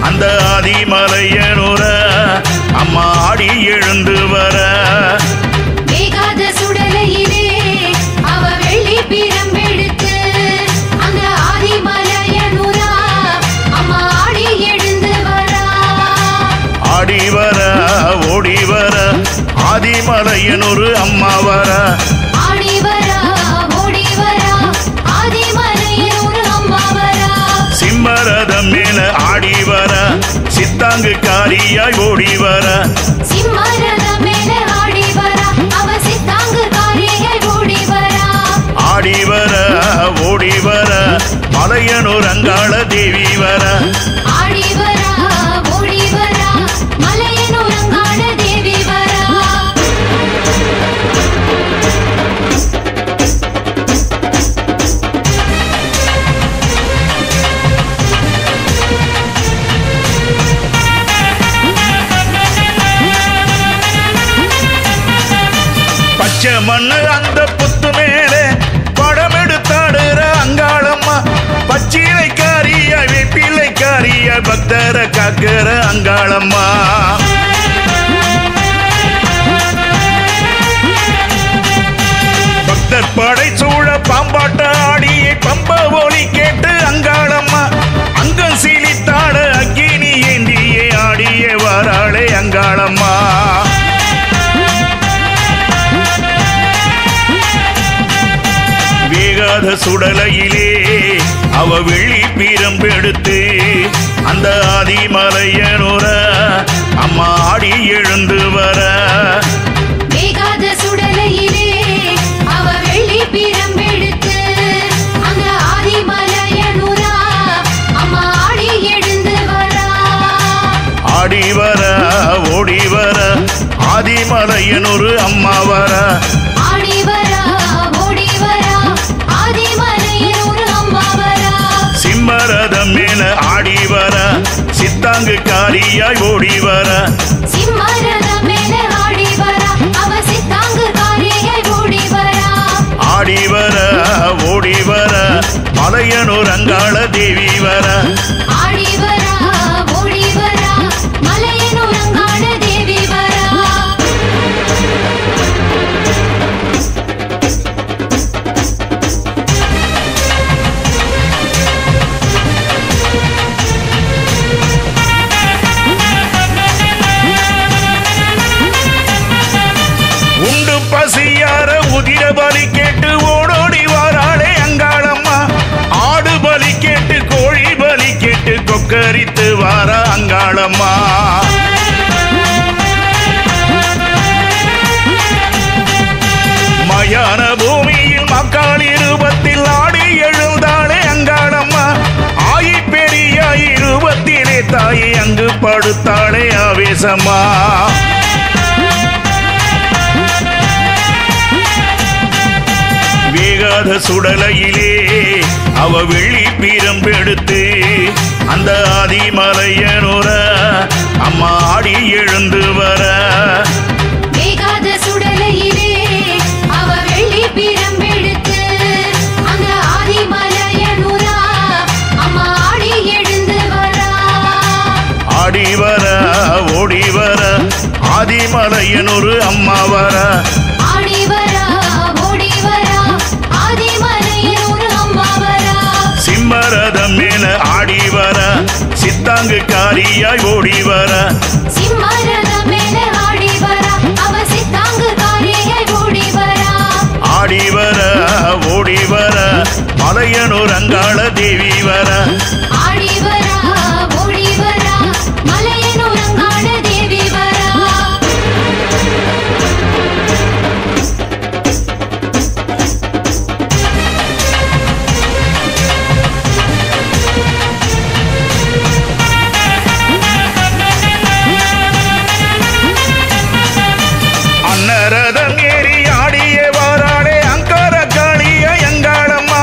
அந்த ஆதிமலையனுர அம்மா ஆடி எழுந்து வர வேகாத சுடலையிலே அவ வெள்ளி பீரம்பெடுத்து அந்த ஆதிமலையனுரா அம்மா ஆடி எழுந்து வரா ஆடி வர ஓடி வர ஆதிமலையனூர் அம்மா வர ஆடி வரா ஓடி வரா ஆதிமலையனூர் அம்மா வரா சிம்மரதம் மேல ஆடி வர சித்தாங்குக்காரியாய் ஓடி வர சிம்மரத மேலே ஆடி வரா அவ சித்தாங்குக்காரியாய் ஓடி வரா ஆடி வர ஓடி வர மலையனூர் அங்காள தேவி வர ஆடி வரா ஓடி வரா மலையனூர் அங்காள தேவி வரா பச்சை மண்ணு அந்த புத்து மேலே படம் எடுத்தாடுற அங்காளம்மா பச்சிலைக்காரியா வேப்பிலைக்காரியா பக்தர காக்கிற அங்காளம்மா பக்தர் படை சூழ பாம்பாட்ட ஆடியை பம்ப ஒலி கேட்டு அங்காளம்மா அங்கம் சீலித்தாட அக்கினி ஏந்தியே ஆடியே வாராளே அங்காளம்மா வேகாத சுடலையிலே அவ வெள்ளி பீரம்பெடுத்து அந்த ஆதிமலையனுர அம்மா ஆடி எழுந்து வர வேகாத சுடலையிலே அவ வெள்ளி பீரம்பெடுத்து அந்த ஆதிமலையனுரா அம்மா ஆடி எழுந்து வரா ஆடி வர ஓடி வர ஆதிமலையனூர் அம்மா வர ஆடி வரா ஓடி வரா ஆதிமலையனூர் அம்மா வரா சிம்மரதம் மேல ஆடி வர சித்தாங்குக்காரியாய் ஓடி வர சிம்மரத மேலே ஆடி வரா அவ சித்தாங்குக்காரியாய் ஓடி வரா ஆடி வர ஓடி வர மலையனூர் அங்காள தேவி வர ஆடி வரா ஓடி வரா மலையனூர் அங்காள தேவி வரா உண்டு பசியார உதிர பலி கேட்டு ஓடோடி வாராளே அங்காளம்மா ஆடு பலி கேட்டு கோழி பலி கேட்டு கொக்கரித்து வார அங்காளம்மா மயான பூமியில் மக்காளி ரூபத்தில் ஆடி எழுந்தாளே அங்காளம்மா ஆயி பெரியாய் ரூபத்திலே தாயை அங்கு படுத்தாளே ஆவேசமா வேகாத சுடலையிலே அவ வெள்ளி பீரம்பெடுத்து அந்த ஆதிமலையனுர அம்மா ஆடி எழுந்து வர வேகாத சுடலையிலே அவ வெள்ளி பீரம்பெடுத்து அந்த ஆதிமலையனுரா அம்மா ஆடி எழுந்து வரா ஆடி வர சித்தாங்கு காரியாய் ஓடி வர சிம்மரத மேல ஆடி வர அவ சித்தாங்கு காரியாய் ஓடி வர ஆடி வர ஓடி வர மலையனூர் அங்காள தேவி வர ஆடி வர ஓடி வர மலையனூர் அங்காள தேவி வர அன்னரதம் ஏறி ஆடிய வாராளே அங்கார காளிய எங்காளம்மா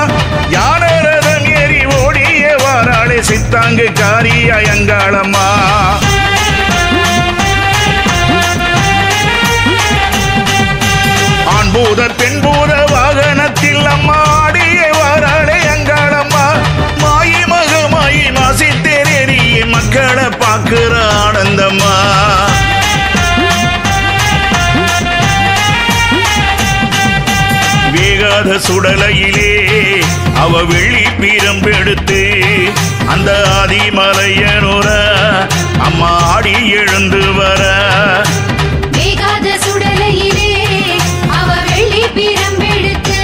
யானரதம் ஏறி ஓடிய வாராளே சித்தாங்கு காரிய எங்காளம்மா ஆண்பூத பெண்பூத வாகனத்தில் அம்மா ஆடிய வாராளே எங்காளம்மா மாயி மகமாயி மாசி தெரிய மக்களை பார்க்கிற ஆனந்தம்மா வேகாத சுடலையிலே அவ வெள்ளி பீரம்பெடுத்து அந்த ஆதிமலையனூர அம்மா ஆடி எழுந்து வர வேகாத சுடலையிலே அவ வெள்ளி பீரம்பெடுத்து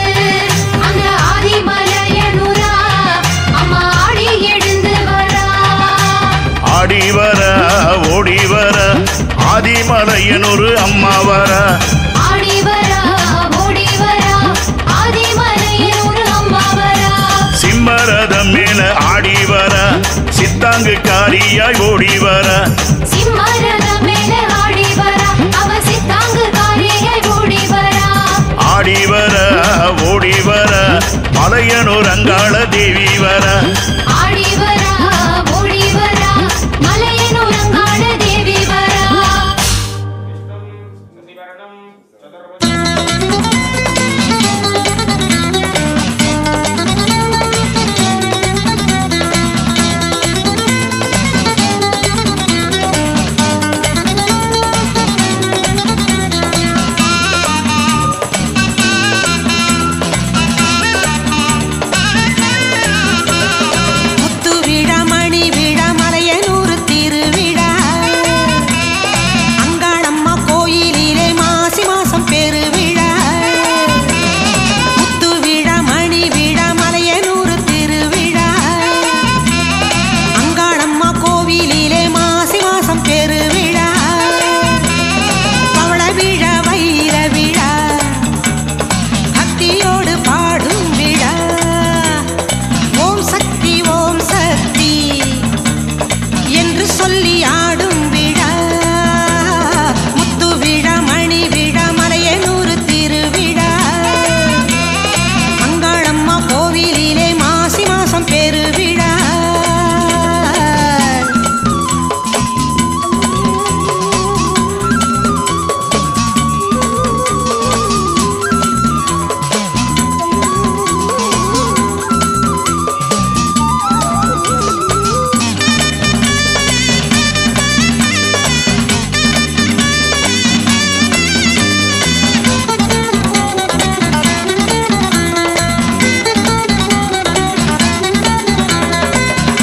அந்த ஆதிமலையனூர அம்மா ஆடி எழுந்து வர ஆடி வர ஓடி வர ஆதிமலையனூர் அம்மா வர ஆடி வர ஓடி வர ஆதிமலையனூர் அம்மா வர சிம்மரதம் மேல ஆடி வர சித்தாங்கு காரியாய் ஓடி வர சிம்மரத மேல ஆடி வர அவ சித்தாங்கு காரியாய் ஓடி வர ஆடி வர ஓடி வர மலையனூர் அங்காள தேவி வர ஆடி வர ஓடி வர மலையனூர் அங்காள தேவி வர முத்து விழா மணி விழா மலையனூர் திருவிழா அங்காளம்மா கோயிலிலே மாசி மாசம் பெருவிழா முத்து விழா மணி விழா மலையனூர் திருவிழா அங்காளம்மா கோவிலிலே மாசி மாசம் பெருவிழா பவள விழா வைர விழா பக்தியோடு பாடும் விழா ஓம் சக்தி என்று சொல்லி ஆடும் விழா முத்து விழா மணி விழா மலையனூர் திருவிழா அங்காளம்மா கோவிலிலே மாசி மாசம் பெருவிழா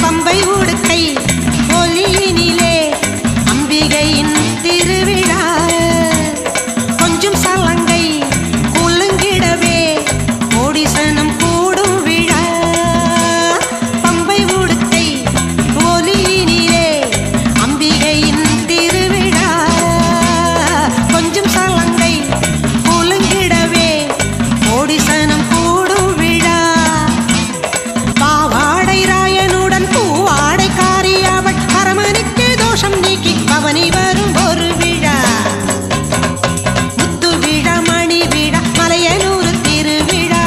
பம்பை உடுக்கை ஒலியினிலே அம்பிகையின் திருவிழா கொஞ்சம் சலங்கை குலுங்கிடவே கோடிசனம் கூடும் விழா பம்பை உடுக்கை ஒலியினிலே அம்பிகையின் திருவிழா கொஞ்சம் சலங்கை குலுங்கிடவே கோடிசனம் கூடும் விழா பாவாடை ராயனுடன் பூவாடை காரியாவள் அரமணிக்கு தோஷம் நீக்கி பவனி வரும் ஒரு விழா முத்து விழா மணி விழா மலையனூர் திருவிழா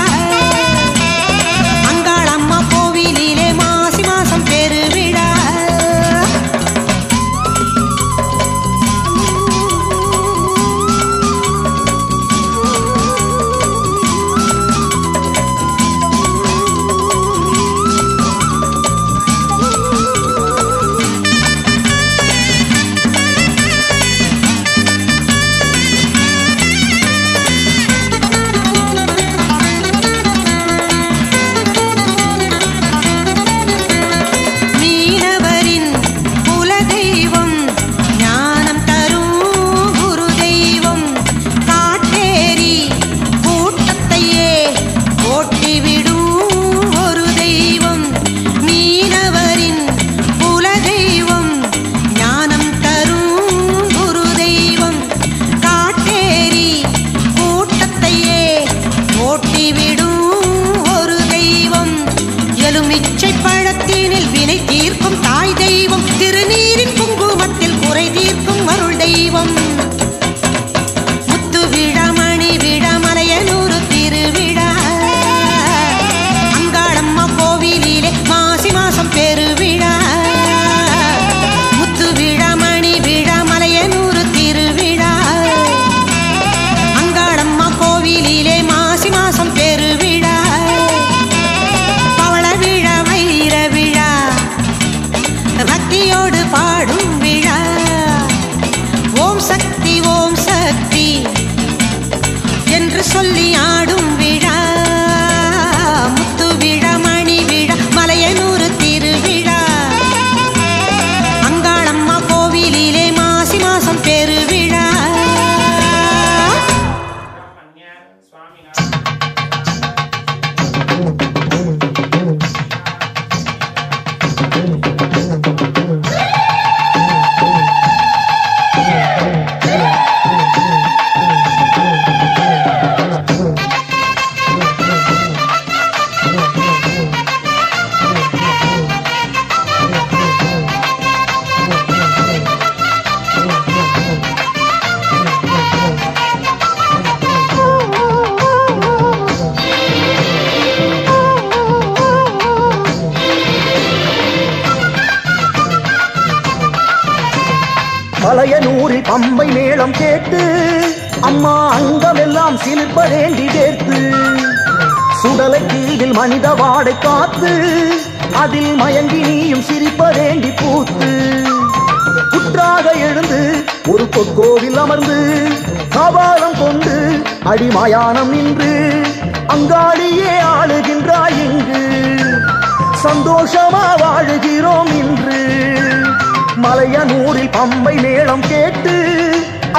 மலையனூரில் பம்பை மேளம் கேட்டு அம்மா அங்கமெல்லாம் சிலிர்ப்பதேண்டி வேர்த்து சுடலை கீழில் மனித வாடை காத்து அதில் மயங்கி நீயும் சிரிப்பதேண்டி பூத்து புற்றாக எழுந்து ஒரு பொற்கோவில் அமர்ந்து கபாலம் கொண்டு அடிமயானம் நின்று அங்காளியே ஆளுகின்றாய் இங்கு சந்தோஷமா வாழுகிறோம் இன்று மலையனூரில் பம்பை மேளம் கேட்டு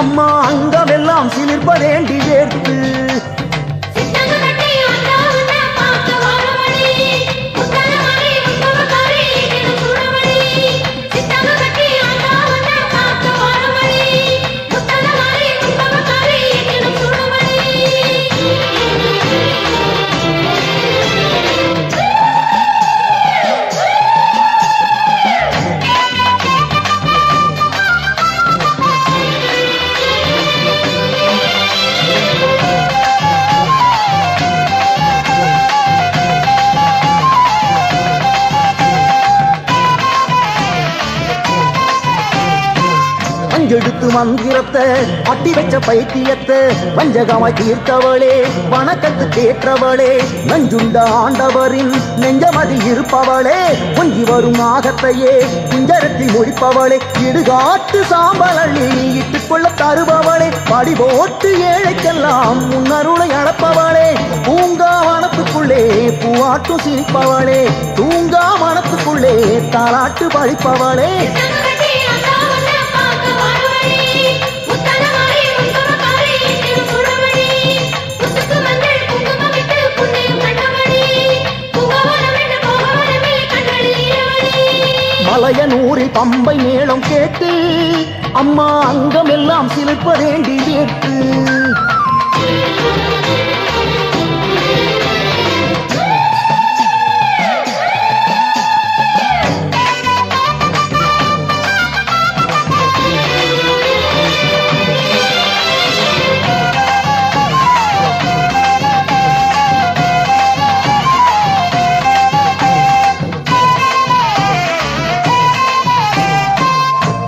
அம்மா அங்கமெல்லாம் சிலிர்ப்பதேண்டி வேர்த்து எடுத்து மந்திரத்தை அட்டி வச்ச பைத்தியத்தை வஞ்சகமாய் தீர்த்தவளே வணக்கத்து கேற்றவளே நஞ்சுண்ட ஆண்டவரின் நெஞ்சமதில் இருப்பவளே கொஞ்சி வரும் நாகத்தையே குஞ்சரத்தில் முடிப்பவளே இடுகாட்டு சாம்பல் அள்ளி இட்டுக் கொள்ள தருபவளே படி போட்டு ஏழைக்கெல்லாம் முன்னருளை அடப்பவளே பூங்கா மனத்துக்குள்ளே பூவாட்டும் சிரிப்பவளே தூங்கா மனத்துக்குள்ளே தாலாட்டு பழிப்பவளே மலையனூரில் பம்பை மேளம் கேட்டு அம்மா அங்கமெல்லாம் சிலிர்ப்பதேண்டி வேர்த்து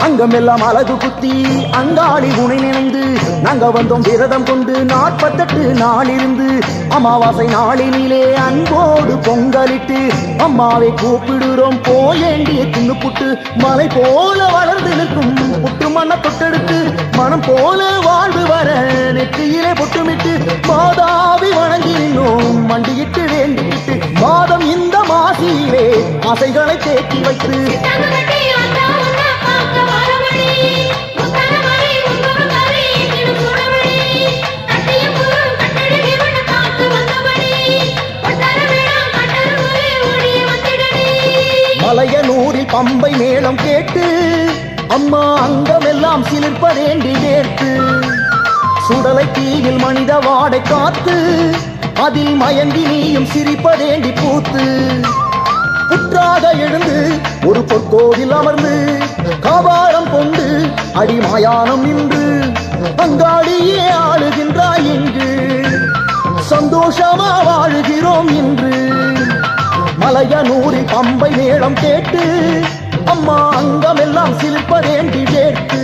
அங்கமெல்லாம் அழகு குத்தி அங்காளி உனை நினைந்து நாங்க வந்தோம் விரதம் கொண்டு 48 நாளிருந்து அமாவாசை நாளினிலே அன்போடு பொங்கலிட்டு அம்மாவை கூப்பிடுறோம் போயேண்டிய தின்னுப்புட்டு மலை போல வளர்ந்து நிற்கும் புட்டு மண்ண தொட்டெடுத்து மனம் போல வாழ்வு வர நெற்றியிலே பொட்டுமிட்டு மாதாவி வணங்கி நின்னோம் மண்டியிட்டு வேண்டிட்டு மாதம் இந்த மாசியிலே ஆசைகளை தேக்கி வைத்து மலையனூரில் பம்பை மேளம் கேட்டு அம்மா அங்கமெல்லாம் சிலிர்ப்பதேண்டி வேர்த்து சுடலை தீயில் மனித வாடை காத்து அதில் மயங்கி நீயும் சிரிப்பதேண்டி பூத்து புற்றாக எழுந்து ஒரு பொற்கோவில் அமர்ந்து கபாலம் கொண்டு அடிமயானம் நின்று அங்காளியே ஆளுகின்றாய் இங்கு சந்தோஷமா வாழுகிறோம் இன்று மலையனூரில் பம்பை மேளம் கேட்டு அம்மா அங்கமெல்லாம் சிலிர்ப்பதேண்டி வேர்த்து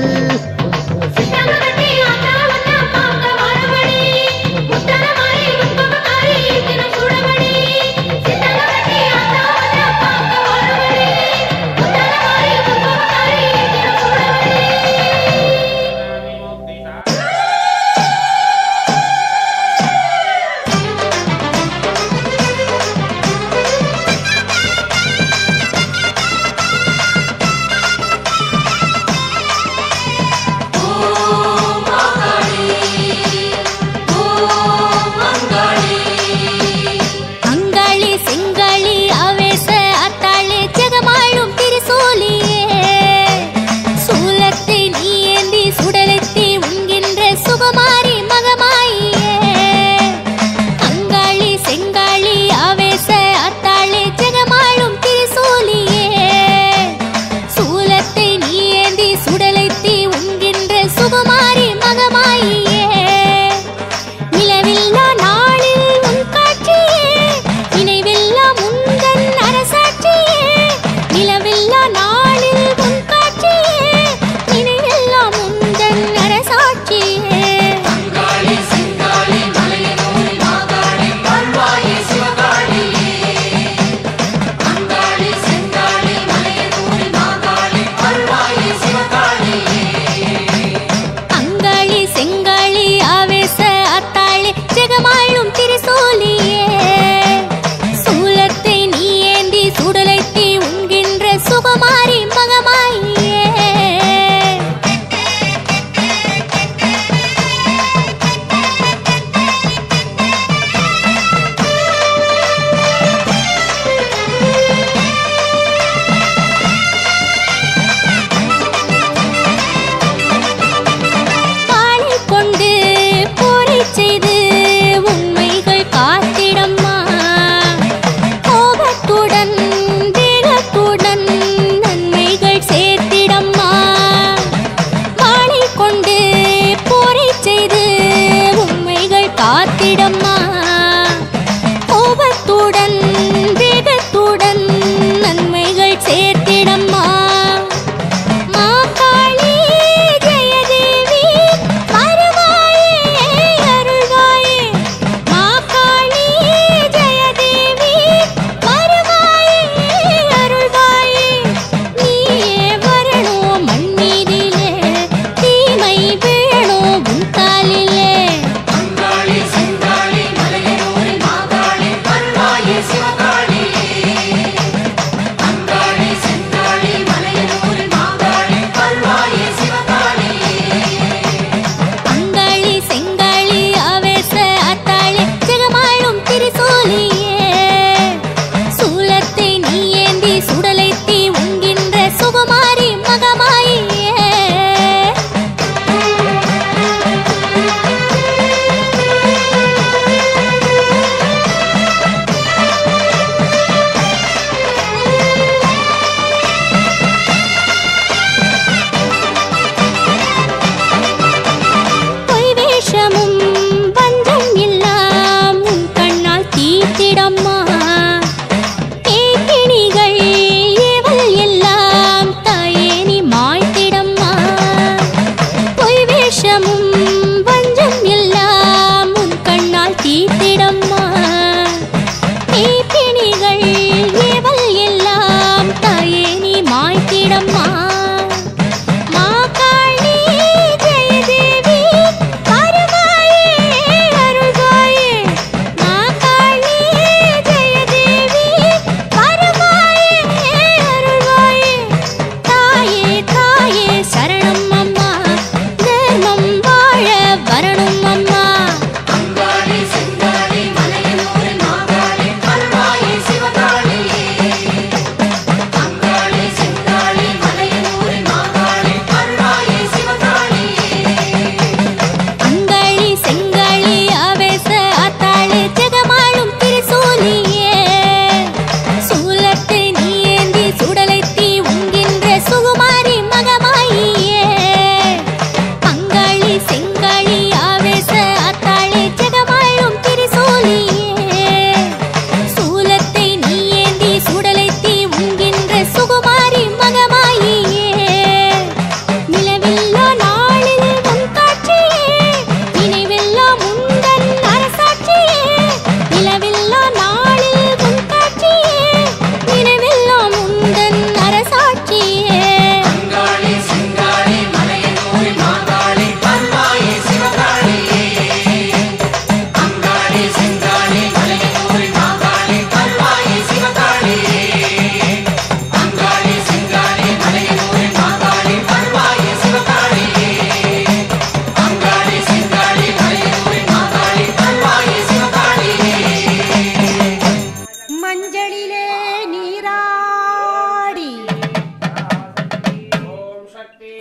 மஞ்சளிலே நீராடி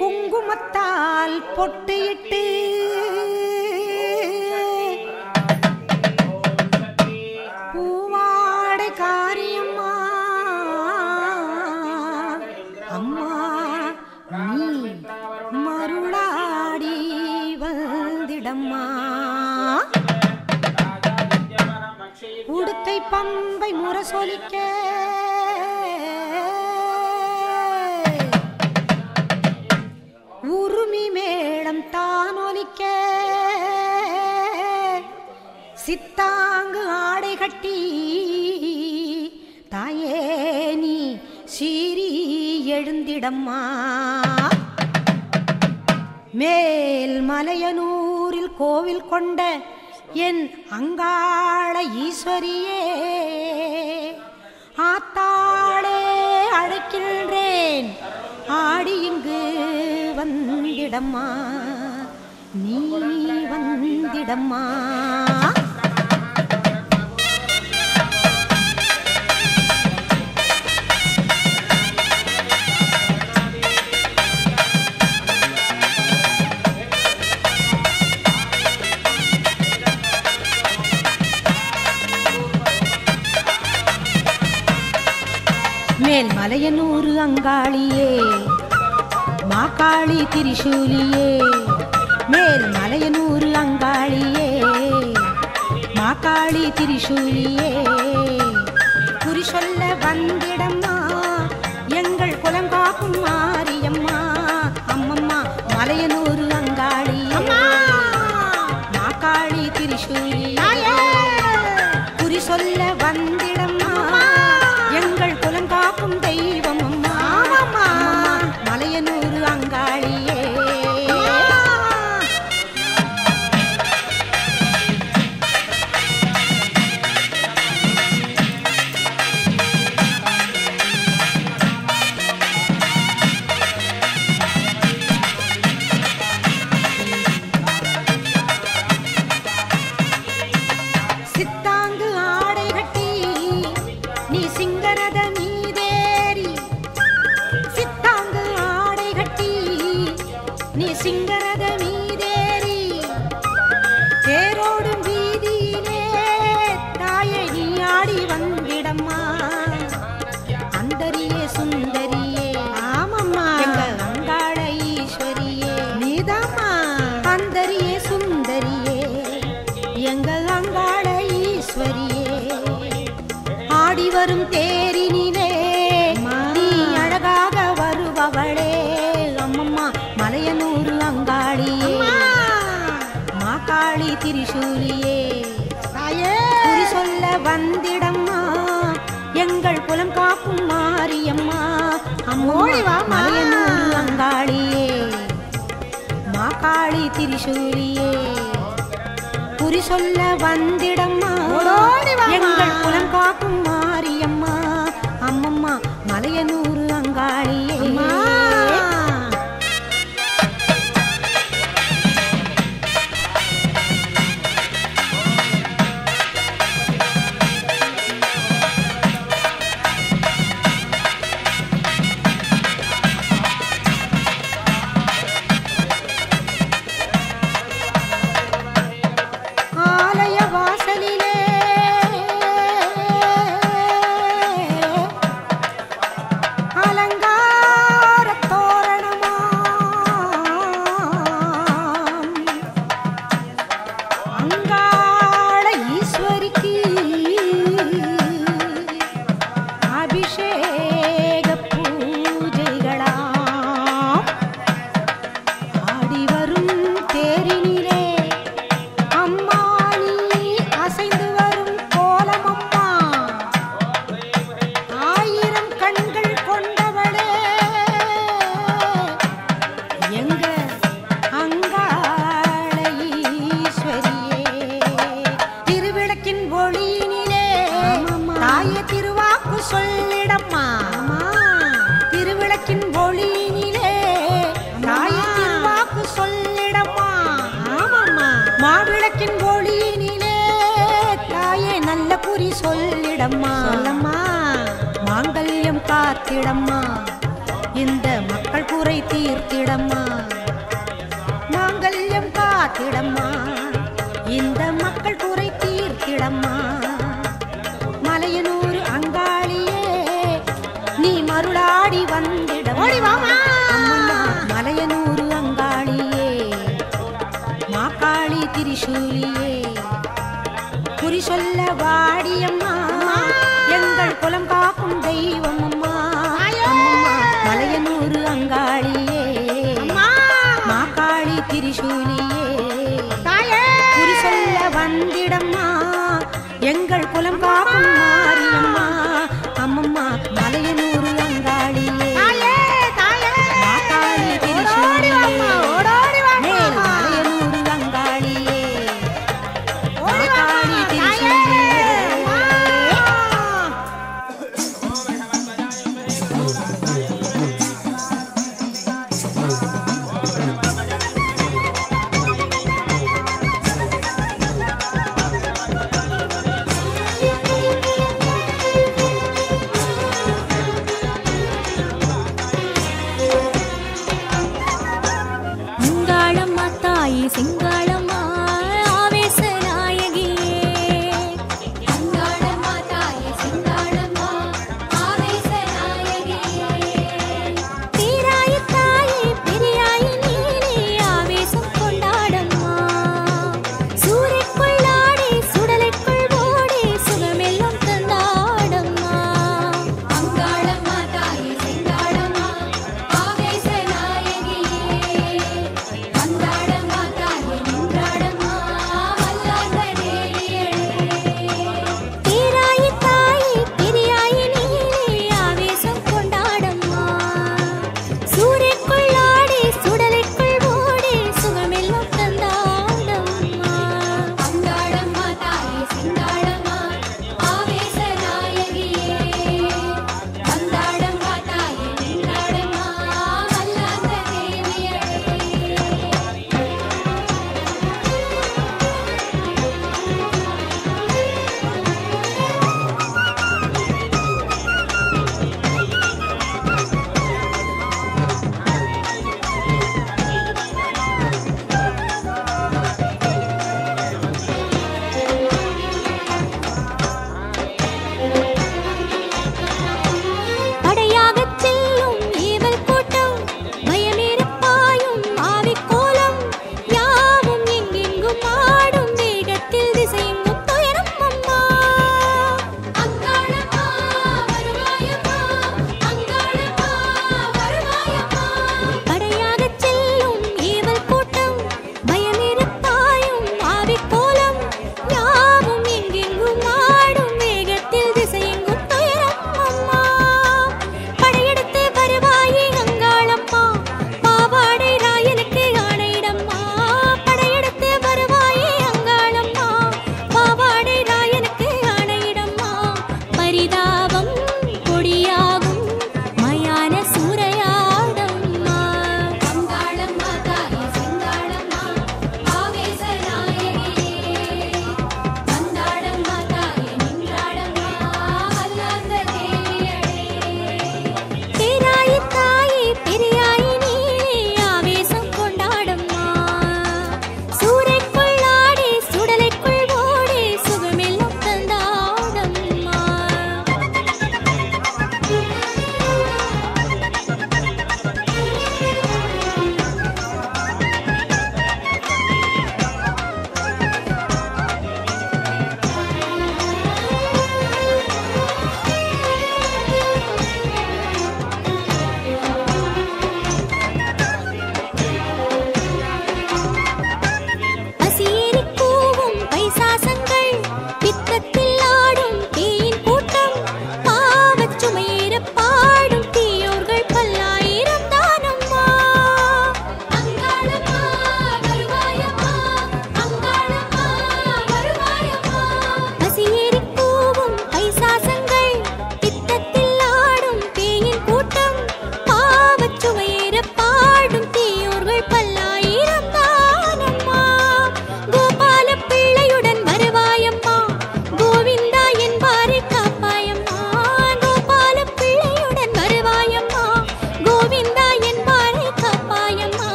குங்குமத்தால் பொட்டியிட்டு பூவாடை காரியம்மா அம்மா நீ மருளாடி வந்திடம்மா உடுக்கை பம்பை முரசொலிக்க உருமி மேளம் தானொலிக்க சித்தாங்கு ஆடை கட்டி தாயே நீ சீறி எழுந்திடம்மா மேல் மலையனூரில் கோவில் கொண்ட என் அங்காள ஈஸ்வரியே ஆத்தாளே அழைக்கின்றேன் ஆடி இங்கு வந்திடம்மா நீ வந்திடம்மா மேல் மலையனூர் அங்காளியே மாக்காளி திரிசூலியே மேல் மலையனூர் அங்காளியே மாக்காளி திரிசூலியே குறி சொல்ல வந்திடம்மா எங்கள் குலங்காக்கும் மாரியம்மா அம்மம்மா மலையனூர் அங்காளியே மாக்காளி திரிசூலியே குறி சொல்ல வந்திடம்மா எங்கள் குலங்காக்கும் தெய்வம் அம்மா மலையனூர் அங்காளியே சித்தாங்கு ஆடை கட்டி நீ சிங்கரத மீதேறி சித்தாங்கு ஆடை கட்டி நீ சிங்கரத மீதேறி தேரோடும் வீதியிலே தாயை நீ ஆடி வந்திடம்மா அந்தரியே சுந்தரியே ஆமம்மா எங்கள் அங்காள ஈஸ்வரியே நீதாம்மா அந்தரியே சுந்தரியே எங்கள் அங்காள ஈஸ்வரியே ஆடி வரும் தேரினிலே நீ அழகாக வருபவளே அம்மம்மா மலையனூர் அங்காளியே மாக்காளி திரிசூலியே குறி சொல்ல வந்திடம்மா எங்கள் குலம் காக்கும் மாரியம்மா அம்மோழிவா மலையனூர் அங்காளியே மாக்காளி திரிசூலியே குறி சொல்ல வந்திடம்மா எங்கள் குலம் காக்கும் மாரியம்மா அம்மம்மா மலையனூர் அங்காளியே ஆலய வாசலிலே அலங்காரத் தோரணமாம் அங்காள ஈஸ்வரிக்கு அபிஷேக பூஜைகளாம் ஆடி வரும் தேரினிலே அம்மா நீ அசைந்து வரும் கோலமம்மா ஆயிரம் கண்கள் கொண்டவளே எங்க அங்காள ஈஸ்வரியே திருவிளக்கின் ஒளியினிலே தாயே திருவாக்கு சொல்லிடம்மா திருவிளக்கின் ஒளியினிலே தாயே திருவாக்கு சொல்லிடம்மா மாவிளக்கின் ஒளியினிலே தாயே நல்ல குறி சொல்லிடம்மா சொல்லம்மா மாங்கல்யம் காத்திடம்மா இந்த மக்கள் குறை தீர்த்திடம்மா மாங்கல்யம் காத்திடம்மா இந்த மக்கள் குறை தீர்த்திடம்மா மலையனூர் அங்காளியே நீ மருளாடி வந்திடம்மா மலையனூர் அங்காளியே மாக்காளி திரிசூலியே குறி சொல்ல வாடியம்மா எங்கள் குலம் காக்கும் தெய்வம் அம்மா மலையனூர் அங்காளியே மாக்காளி திரிசூலியே குறி சொல்ல வந்திடம்மா எங்கள் குலம் காக்கும் மாரியம்மா அம்மம்மா மலையனூர் அங்காளியே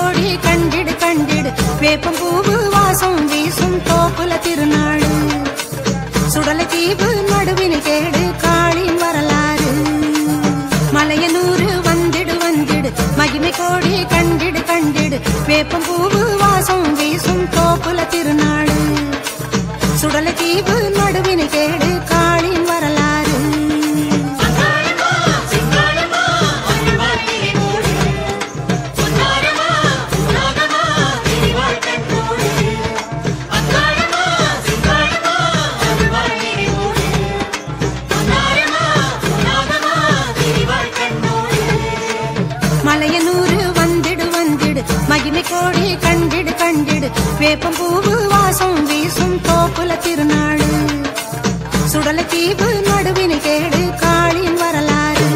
கோடி கண்டிடு கண்டிடு வேப்பம் பூவு வாசம் வீசும் தோப்புல திருநாடு சுடலை தீவு நடுவினை கேடு காளின் வரலாறு மலையனூறு வந்திடு வந்திடு மகிமை கோடி கண்டிடு கண்டிடு வேப்பம் பூவு வாசம் வீசும் தோப்புல திருநாடு சுடலை தீவு நடுவினை கேடு காளின் வரலாறு மலையனூறு வந்திடு வந்திடு மகிமை கோடி கண்டிடு கண்டிடு வேப்பம் பூவு வாசம் வீசும் தோப்புல திருநாடு சுடலை தீவு நடுவினை கேடு காளின் வரலாறு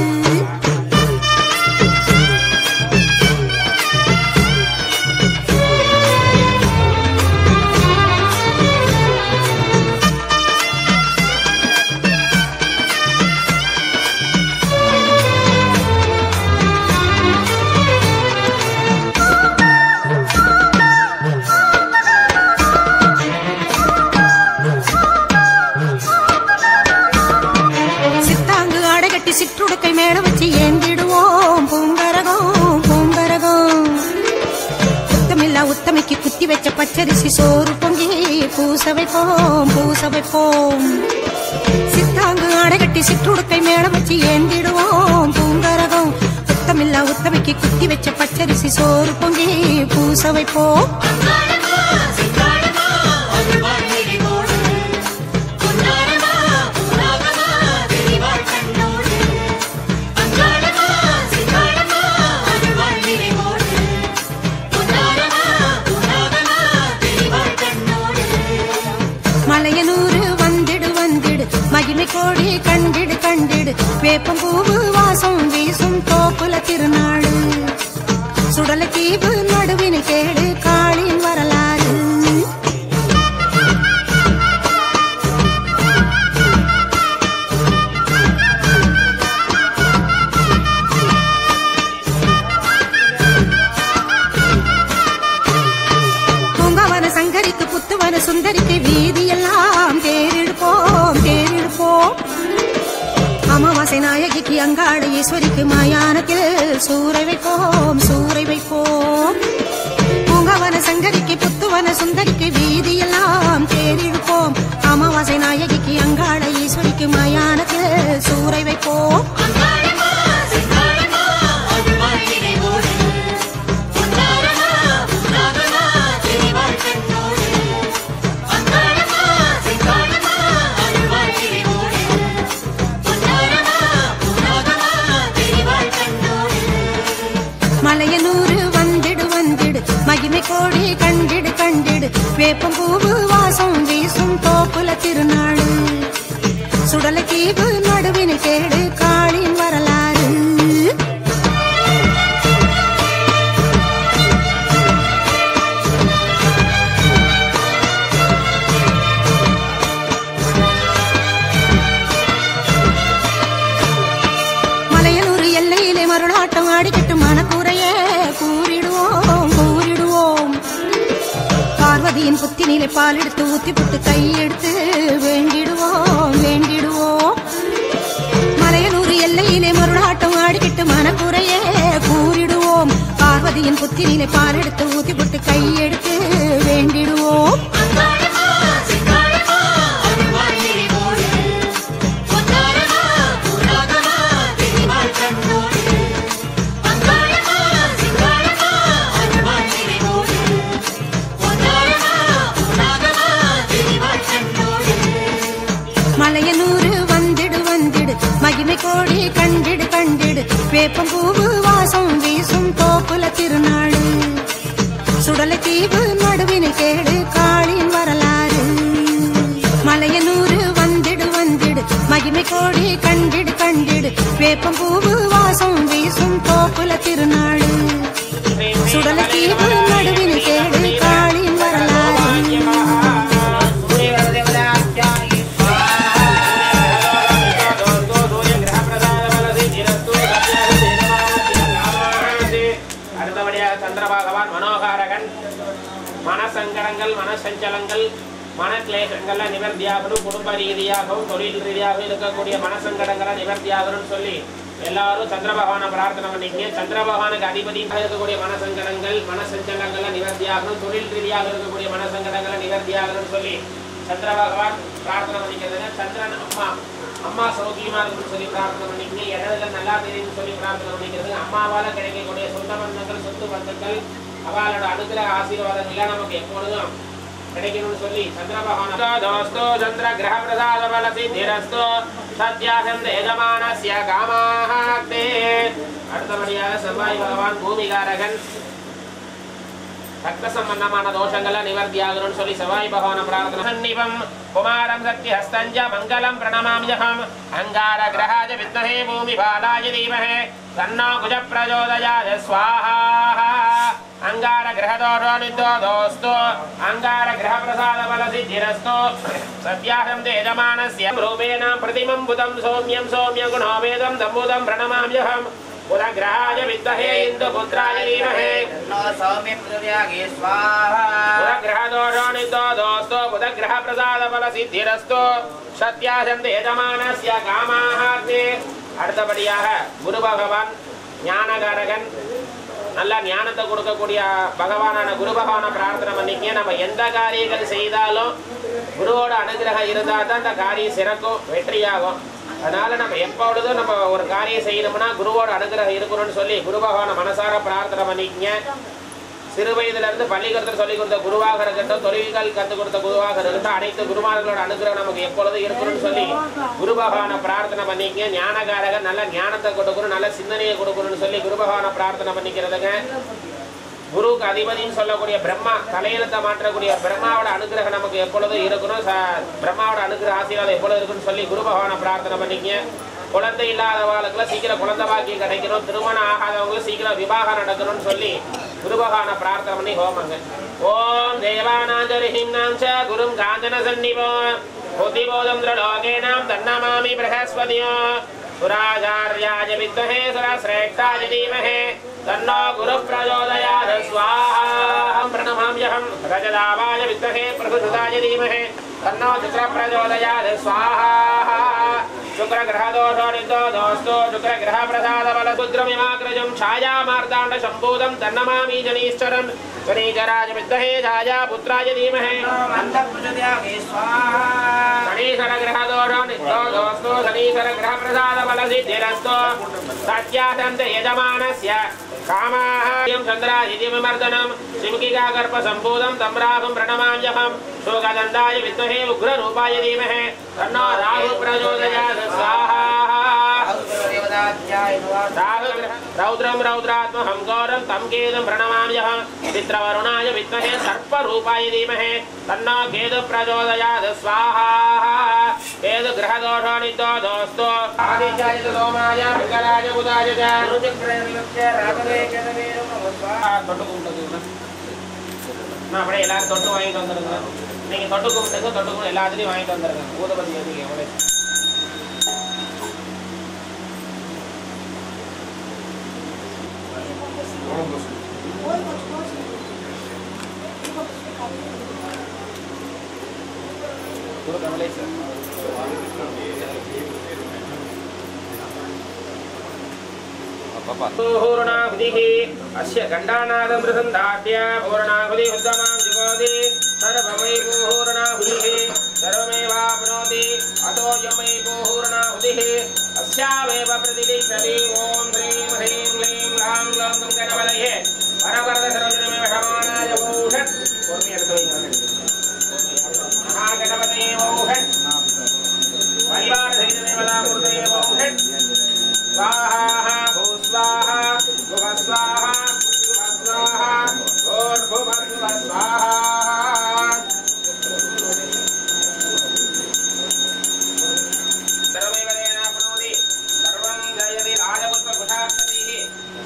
சிற்றுடுக்கை மேல வச்சு ஏந்திடுவோம் பூங்கரகம் பூங்கரகம் உத்தமில்லா உத்தமைக்கு குத்தி வச்ச பச்சரிசி சோறு பொங்கி பூச வைப்போம் பூச வைப்போம் சித்தாங்கு அடைகட்டி சிற்றுடுக்கை மேல வச்சு ஏந்திடுவோம் பூங்கரகம் உத்தமில்லா உத்தமைக்கு குத்தி வச்ச பச்சரிசி சோறு பொங்கி பூச வைப்போம் மலையனூறு வந்திடு வந்திடு மகிமை கோடி கண்டிடு கண்டிடு வேப்பம் பூவு வாசம் வீசும் தோப்புல திருநாடு சுடலை தீவு நடுவினை கேடு காளின் வரலாறு பூங்காவன சங்கரித்து புத்துவன சுந்தரிக்கு வீதியெல்லாம் தேரெடுப்போம் தேரெடுப்போம் அமாவாசை நாயகிக்கு அங்காள ஈஸ்வரிக்கு மயானத்தில் சூறை வைப்போம் சூறை வைப்போம் பூங்காவன சங்கரிக்கு புத்துவன சுந்தரிக்கு வீதியெல்லாம் தேரெடுப்போம் அமாவாசை நாயகிக்கு அங்காள ஈஸ்வரிக்கு மயானத்தில் சூறை வைப்போம் மலையனூறு வந்திடு வந்திடு மகிமை கோடி கண்டிடு கண்டிடு வேப்பம் பூவு வாசம் வீசும் தோப்புல திருநாடு சுடலை தீவு நடுவினை கேடு காளின் வரலாறு மலையனூறு எல்லையிலே மருளாட்டம் ஆடிக்கிட்டு மனக்குறையே கூறிடுவோம் கூறிடுவோம் பார்வதியின் புத்தினிலே பால் எடுத்து ஊத்தி புட்டு கையெடுத்து வேண்டிடுவோம் வேண்டிடுவோம் மலையனூறு எல்லையிலே மருளாட்டம் ஆடிக்கிட்டு மனக்குறையே கூறிடுவோம் பார்வதியின் புத்தினிலே பால் எடுத்து ஊத்தி புட்டு கையெடுத்து வேண்டிடுவோம் மலையனூறு வந்திடு வந்திடு மகிமை கோடி கண்டிடு கண்டிடு வேப்பம் பூவு வாசம் வீசும் தோப்புல திருநாடு சுடலை தீவு நடுவினை கேடு காளின் வரலாறு மலையனூறு வந்திடு வந்திடு மகிமை கோடி கண்டிடு கண்டிடு வேப்பம் பூவு வாசம் வீசும் தோப்புல திருநாடு சுடலை தீவு நடுவினை கேடு காளின் வரலாறு சந்திர பகவான் மனோகாரகன். மனசங்கடங்கள், மனசஞ்சலங்கள், மனக்லேசங்கள்லாம் நிவர்த்தியாகணும். குடும்ப ரீதியாகவும் தொழில் ரீதியாகவும் இருக்கக்கூடிய மனசங்கடங்களை நிவர்த்தியாகணும்னு சொல்லி எல்லாரும் சந்திர பகவானை பிரார்த்தனை பண்ணிக்க. சந்திர பகவானுக்கு அதிபதியாக இருக்கக்கூடிய மனசங்கடங்கள், மனசஞ்சலங்கள்லாம் நிவர்த்தியாகணும். தொழில் ரீதியாக இருக்கக்கூடிய மனசங்கடங்களை நிவர்த்தியாகணும்னு சொல்லி சந்திர பகவான் பிரார்த்தனை பண்ணிக்கிறதுங்க. சந்திரன் அம்மா சௌக்கியமா இருக்குன்னு சொல்லி பிரார்த்தனை பண்ணிக்கங்க. இடத்துல நல்லா தெரியும்னு சொல்லி பிரார்த்தனை பண்ணிக்கிறது. அம்மாவால கிடைக்கக்கூடிய சொந்த பந்தங்கள், சொத்து பந்தங்கள், அவளோட அனுகிரக ஆசீர்வாதங்கள்லாம் நமக்கு எப்பொழுதும் கிடைக்கணும்னு சொல்லி சந்திர பகவான் தோஸ்தோ சந்திர கிரக பிரசாத பல சித்திரஸ்தோ சத்யாசந்த எஜமானஸ்ய காமாஹாக்தே. அடுத்தபடியாக செவ்வாய் பகவான் பூமிகாரகன். ரத்த சம்பந்தமான தோஷங்களை நிவர்த்தியாகணும்னு சொல்லி செவ்வாய் பகவான பிரார்த்தனை. சன்னிபம் குமாரம் சக்தி ஹஸ்தஞ்ச மங்களம் பிரணமாம்யஹம். அங்கார கிரகாஜ வித்மஹே பூமி பாலாய தீமஹே தன்னோ குஜ பிரச்சோதயாத் ஸ்வாஹா. அங்கார கிரகதோஷோ நித்யோதோஸ்து அங்கார கிரக பிரசாத பல சித்திரஸ்து சத்யாஹம் தேஜமானஸ்ய ரூபேண பிரதிமம் புதம் சௌம்யம் சௌம்ய குணோ வேதம் தம்புதம் பிரணமாம்யஹம். புதகிரகாய வித்மஹே இந்துபுத்ராய தீமஹே தன்னோ சௌம்ய பிரச்சோதயாத் ஸ்வாஹா. புதகிரகதோஷோ நித்யோதோஸ்து புதகிரக பிரசாத பல சித்திரஸ்து சத்யாஹம் தேஜமானஸ்ய காமாஹார்த்தே. அடுத்தபடியாக குரு பகவான் ஞானகாரகன். நல்ல ஞானத்தை கொடுக்கக்கூடிய பகவானான குரு பகவானை பிரார்த்தனை பண்ணிக்க. நம்ம எந்த காரியங்கள் செய்தாலும் குருவோட அனுகிரகம் இருந்தால் தான் அந்த காரியம் சிறக்கும், வெற்றியாகும். அதனால நம்ம எப்பொழுதும் நம்ம ஒரு காரியம் செய்யணும்னா குருவோட அனுகிரகம் இருக்கணும்னு சொல்லி குரு பகவானை மனசார பிரார்த்தனை பண்ணிக்கங்க. சிறு வயதுல இருந்து பள்ளிக்கூடத்தில் சொல்லிக் கொடுத்த குருவாக இருக்கட்டும், தொழில்கள் கற்றுக் கொடுத்த குருவாக இருக்கட்டும், அனைத்து குருமார்களோட அனுகிரகம் நமக்கு எப்பொழுதும் இருக்கணும்னு சொல்லி குரு பகவானை பிரார்த்தனை பண்ணிக்க. ஞானகாரகன் நல்ல ஞானத்தை கொடுக்கணும், நல்ல சிந்தனையை கொடுக்கணும்னு சொல்லி குரு பகவானை பிரார்த்தனை பண்ணிக்கிறதுங்க. குருக்கு அதிபதினு சொல்லக்கூடிய பிரம்மா, தலையெழுத்தை மாற்றக்கூடிய பிரம்மாவோட அனுகிரகம் நமக்கு எப்பொழுதும் இருக்கணும். பிரம்மாவோட அனுகிரக ஆசீர்வாதம் எப்பொழுதும் இருக்குன்னு சொல்லி குரு பகவானை பிரார்த்தனை பண்ணிக்க. குழந்தை இல்லாதவர்களுக்கு சீக்கிரம் குழந்தை பாக்கியம் கிடைக்கணும், திருமணம் ஆகாதவங்களுக்கு சீக்கிரம் விவாகம் நடக்கணும்னு சொல்லி குரு பகவானை பிரார்த்தனை பண்ணி ஹோமங்க. ஓம் தேவானாஞ்சரிஹிம்னாம் ச குரும் காஞ்சன சன்னிபோ புத்திபோதம் திரலோகேனாம் தன்னமாமி பிரகஸ்பதியோ சுராச்சார்யாஜ வித்மஹே சுரஸ்ரேஷ்டாஜ தீமஹே தன்னோ குரு பிரச்சோதயாத் ஸ்வாஹா. பிரணமாம்யஹம் ரஜதாவாய வித்மஹே பிரபுசுதாய தீமஹே தன்னோ சுக்ர பிரச்சோதயாத் ஸ்வாஹா. शुक्र ग्रह दोषो नित्योदोस्तु शुक्र ग्रह प्रसाद बल रुद्रमिमाग्रजं छायामार्ताण्ड संभूतं तन्नमामि जनीश्वरं शनीचराज विद्महे छाया पुत्राय धीमहि अन्धप्रचोदयात् स्वाहा. शनीश्वर ग्रह दोषो नित्योदोस्तु शनीश्वर ग्रह प्रसाद बल सिद्धिरस्तु सत्यासन्त यजमानस्य कामाः चन्द्रादित्यमर्दनं शिवकिका गर्भ संभूतं तम्रागं प्रणमाम्यहं शोकदन्ताय विद्महे उग्ररूपाय धीमहि तन्नो राहु प्रचोदयात् स्वाहा. रौद्रं रौद्रात्महं गौरं तं केतुं प्रणमाम्यहं चित्रवरुणाय विद्महे सर्परूपाय धीमहि तन्नो केतुः प्रचोदयात् स्वाहा. केतु ग्रहदोषो नित्योदोस्तु आदित्याय सोमाय पिङ्गलाय बुधाय च அப்படியே எல்லாரும் தொட்டு வாங்கிட்டு வந்துருங்க. நீங்க தொட்டு கும்பிட்டுங்க, தொட்டு கும்பிட்டு எல்லாத்துலையும் வாங்கிட்டு வந்துருங்க. ஊதுபதி எதுக்கு எவ்வளோ गुरु कमलेश पूर्णाहुतिः अस्य गण्डानादं प्रसन्दाट्य पूर्णाहुति उद्दमां जुगोति सर्वमयि पूर्णाहुतिः सर्वमेवाप्नोति अतोऽयमयि पूर्णाहुतिः अस्यामेव प्रतिष्ठति. ॐ ह्रीं ह्रीं क्लीं लां ग्लौं गणपतये वरवरद सर्वजनमेव शमानाय ॐ महागणपतये ॐ परिवार सहितमेवदामूर्तये ॐ स्वाहा भूस्वाहा भुवस्वाहा भुवस्वाहा भूर्भुवस्वाहा. सर्वमेव तेनाप्नोति सर्वं जयति राजपुत्रकुशार्पतिः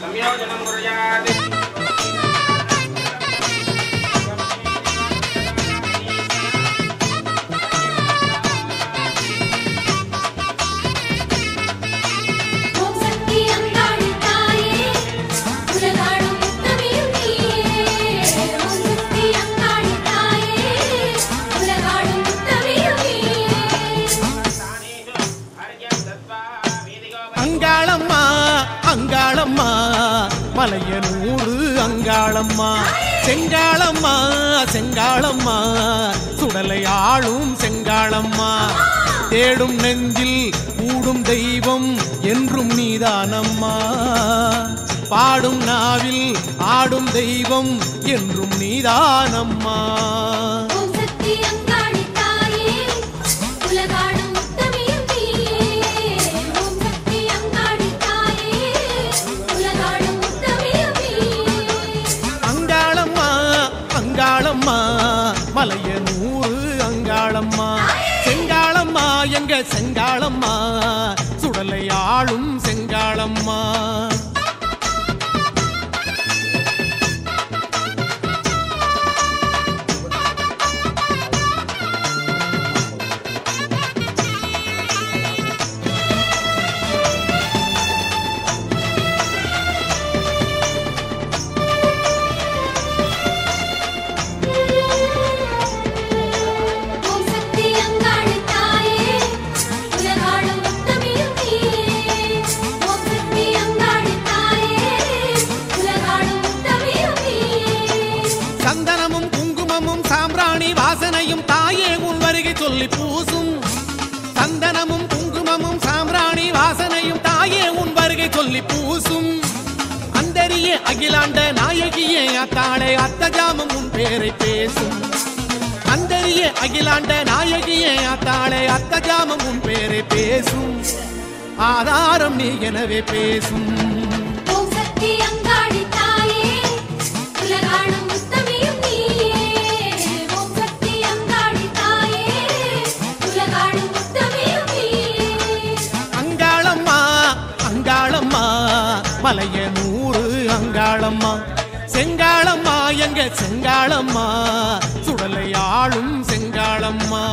संयोजनं कुर्यात्. ओम शक्ति அங்காளம்மா அங்காளம்மா மலையனூரு அங்காளம்மா செங்காளம்மா செங்காளம்மா சுடலை ஆளும் செங்காளம்மா தேடும் நெஞ்சில் கூடும் தெய்வம் என்றும் நீதானம்மா பாடும் நாவில் ஆடும் தெய்வம் என்றும் நீதானம்மா அங்காளம்மா அங்காளம்மா மலையனூரு அங்காளம்மா செங்காளம்மா எங்க செங்காளம்மா சுடலை ஆளும் செங்காளம்மா சந்தனமும் குங்குமமும் சாம்பிராணி வாசனையும் தாயே உன் வருகை சொல்லி பூசும் சந்தனமும் குங்குமமும் சாம்பிராணி வாசனையும் தாயே உன் வருகை சொல்லி பூசும் அந்தரிய அகிலாண்ட நாயகியே அத்தாளே அத்தஜாமம் உன் பேரை பேசும் அந்தரிய அகிலாண்ட நாயகியே அத்தாளே அத்தஜாமம் உன் பேரை பேசும் ஆதாரம் நீ எனவே பேசும் அங்காளம்மா அங்காளம்மா மலையனூரு அங்காளம்மா செங்காளம்மா எங்க செங்காளம்மா சுடலை ஆளும் செங்காளம்மா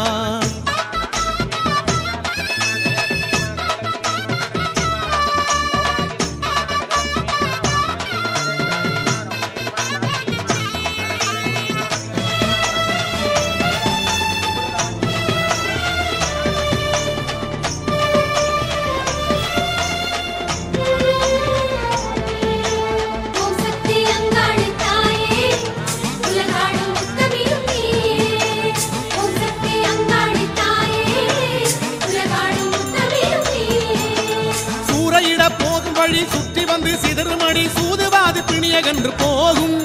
சுற்றி வந்து சிதறுமடி சூதுவாது பிணியகன்று போகும்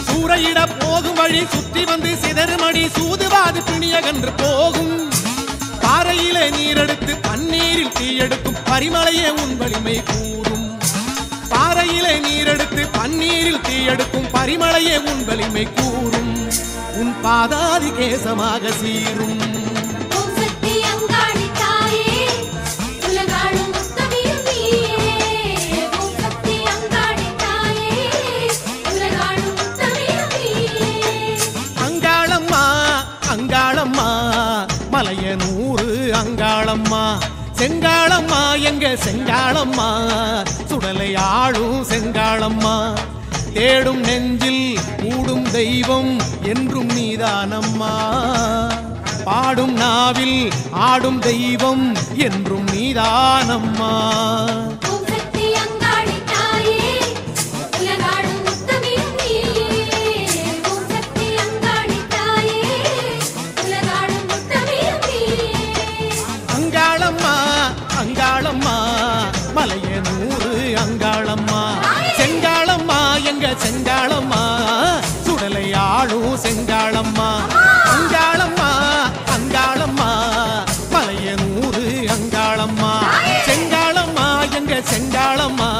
சூறையிட போகும் வழி சுற்றி வந்து சிதறுமடி சூதுவாது பிணியகன்று போகும் பாறையிலே நீரெடுத்து பன்னீரில் தீயெடுக்கும் பரிமளையே உன் வலிமை கூறும் பாறையிலே நீரெடுத்து பன்னீரில் தீயெடுக்கும் பரிமளையே உன் வலிமை கூறும் உன் பாதாதி கேசமாக சீரும் அங்காளம்மா மலையனூரு அங்காளம்மா செங்காளம்மா எங்க செங்காளம்மா சுடலை ஆளும் செங்காளம்மா தேடும் நெஞ்சில் கூடும் தெய்வம் என்றும் நீதானம்மா பாடும் நாவில் ஆடும் தெய்வம் என்றும் நீதானம்மா அங்காளம்மா மலையனூரு அங்காளம்மா செங்காளம்மா எங்க செங்காளம்மா சுடலை ஆளும் செங்காளம்மா அங்காளம்மா அங்காளம்மா மலையனூரு அங்காளம்மா செங்காளம்மா எங்க செங்காளம்மா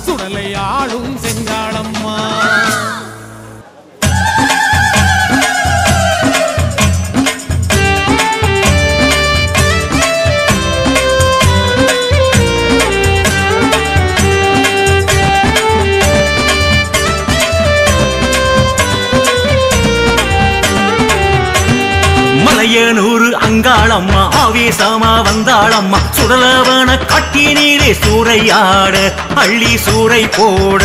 சுடலை ஆளும் செங்காளம்மா மலையனூரு அங்காளம்மா ஆவேசமா வந்தாளம்மா சுடலவன காட்டி நீரே சூறையாட அள்ளி சூறை போட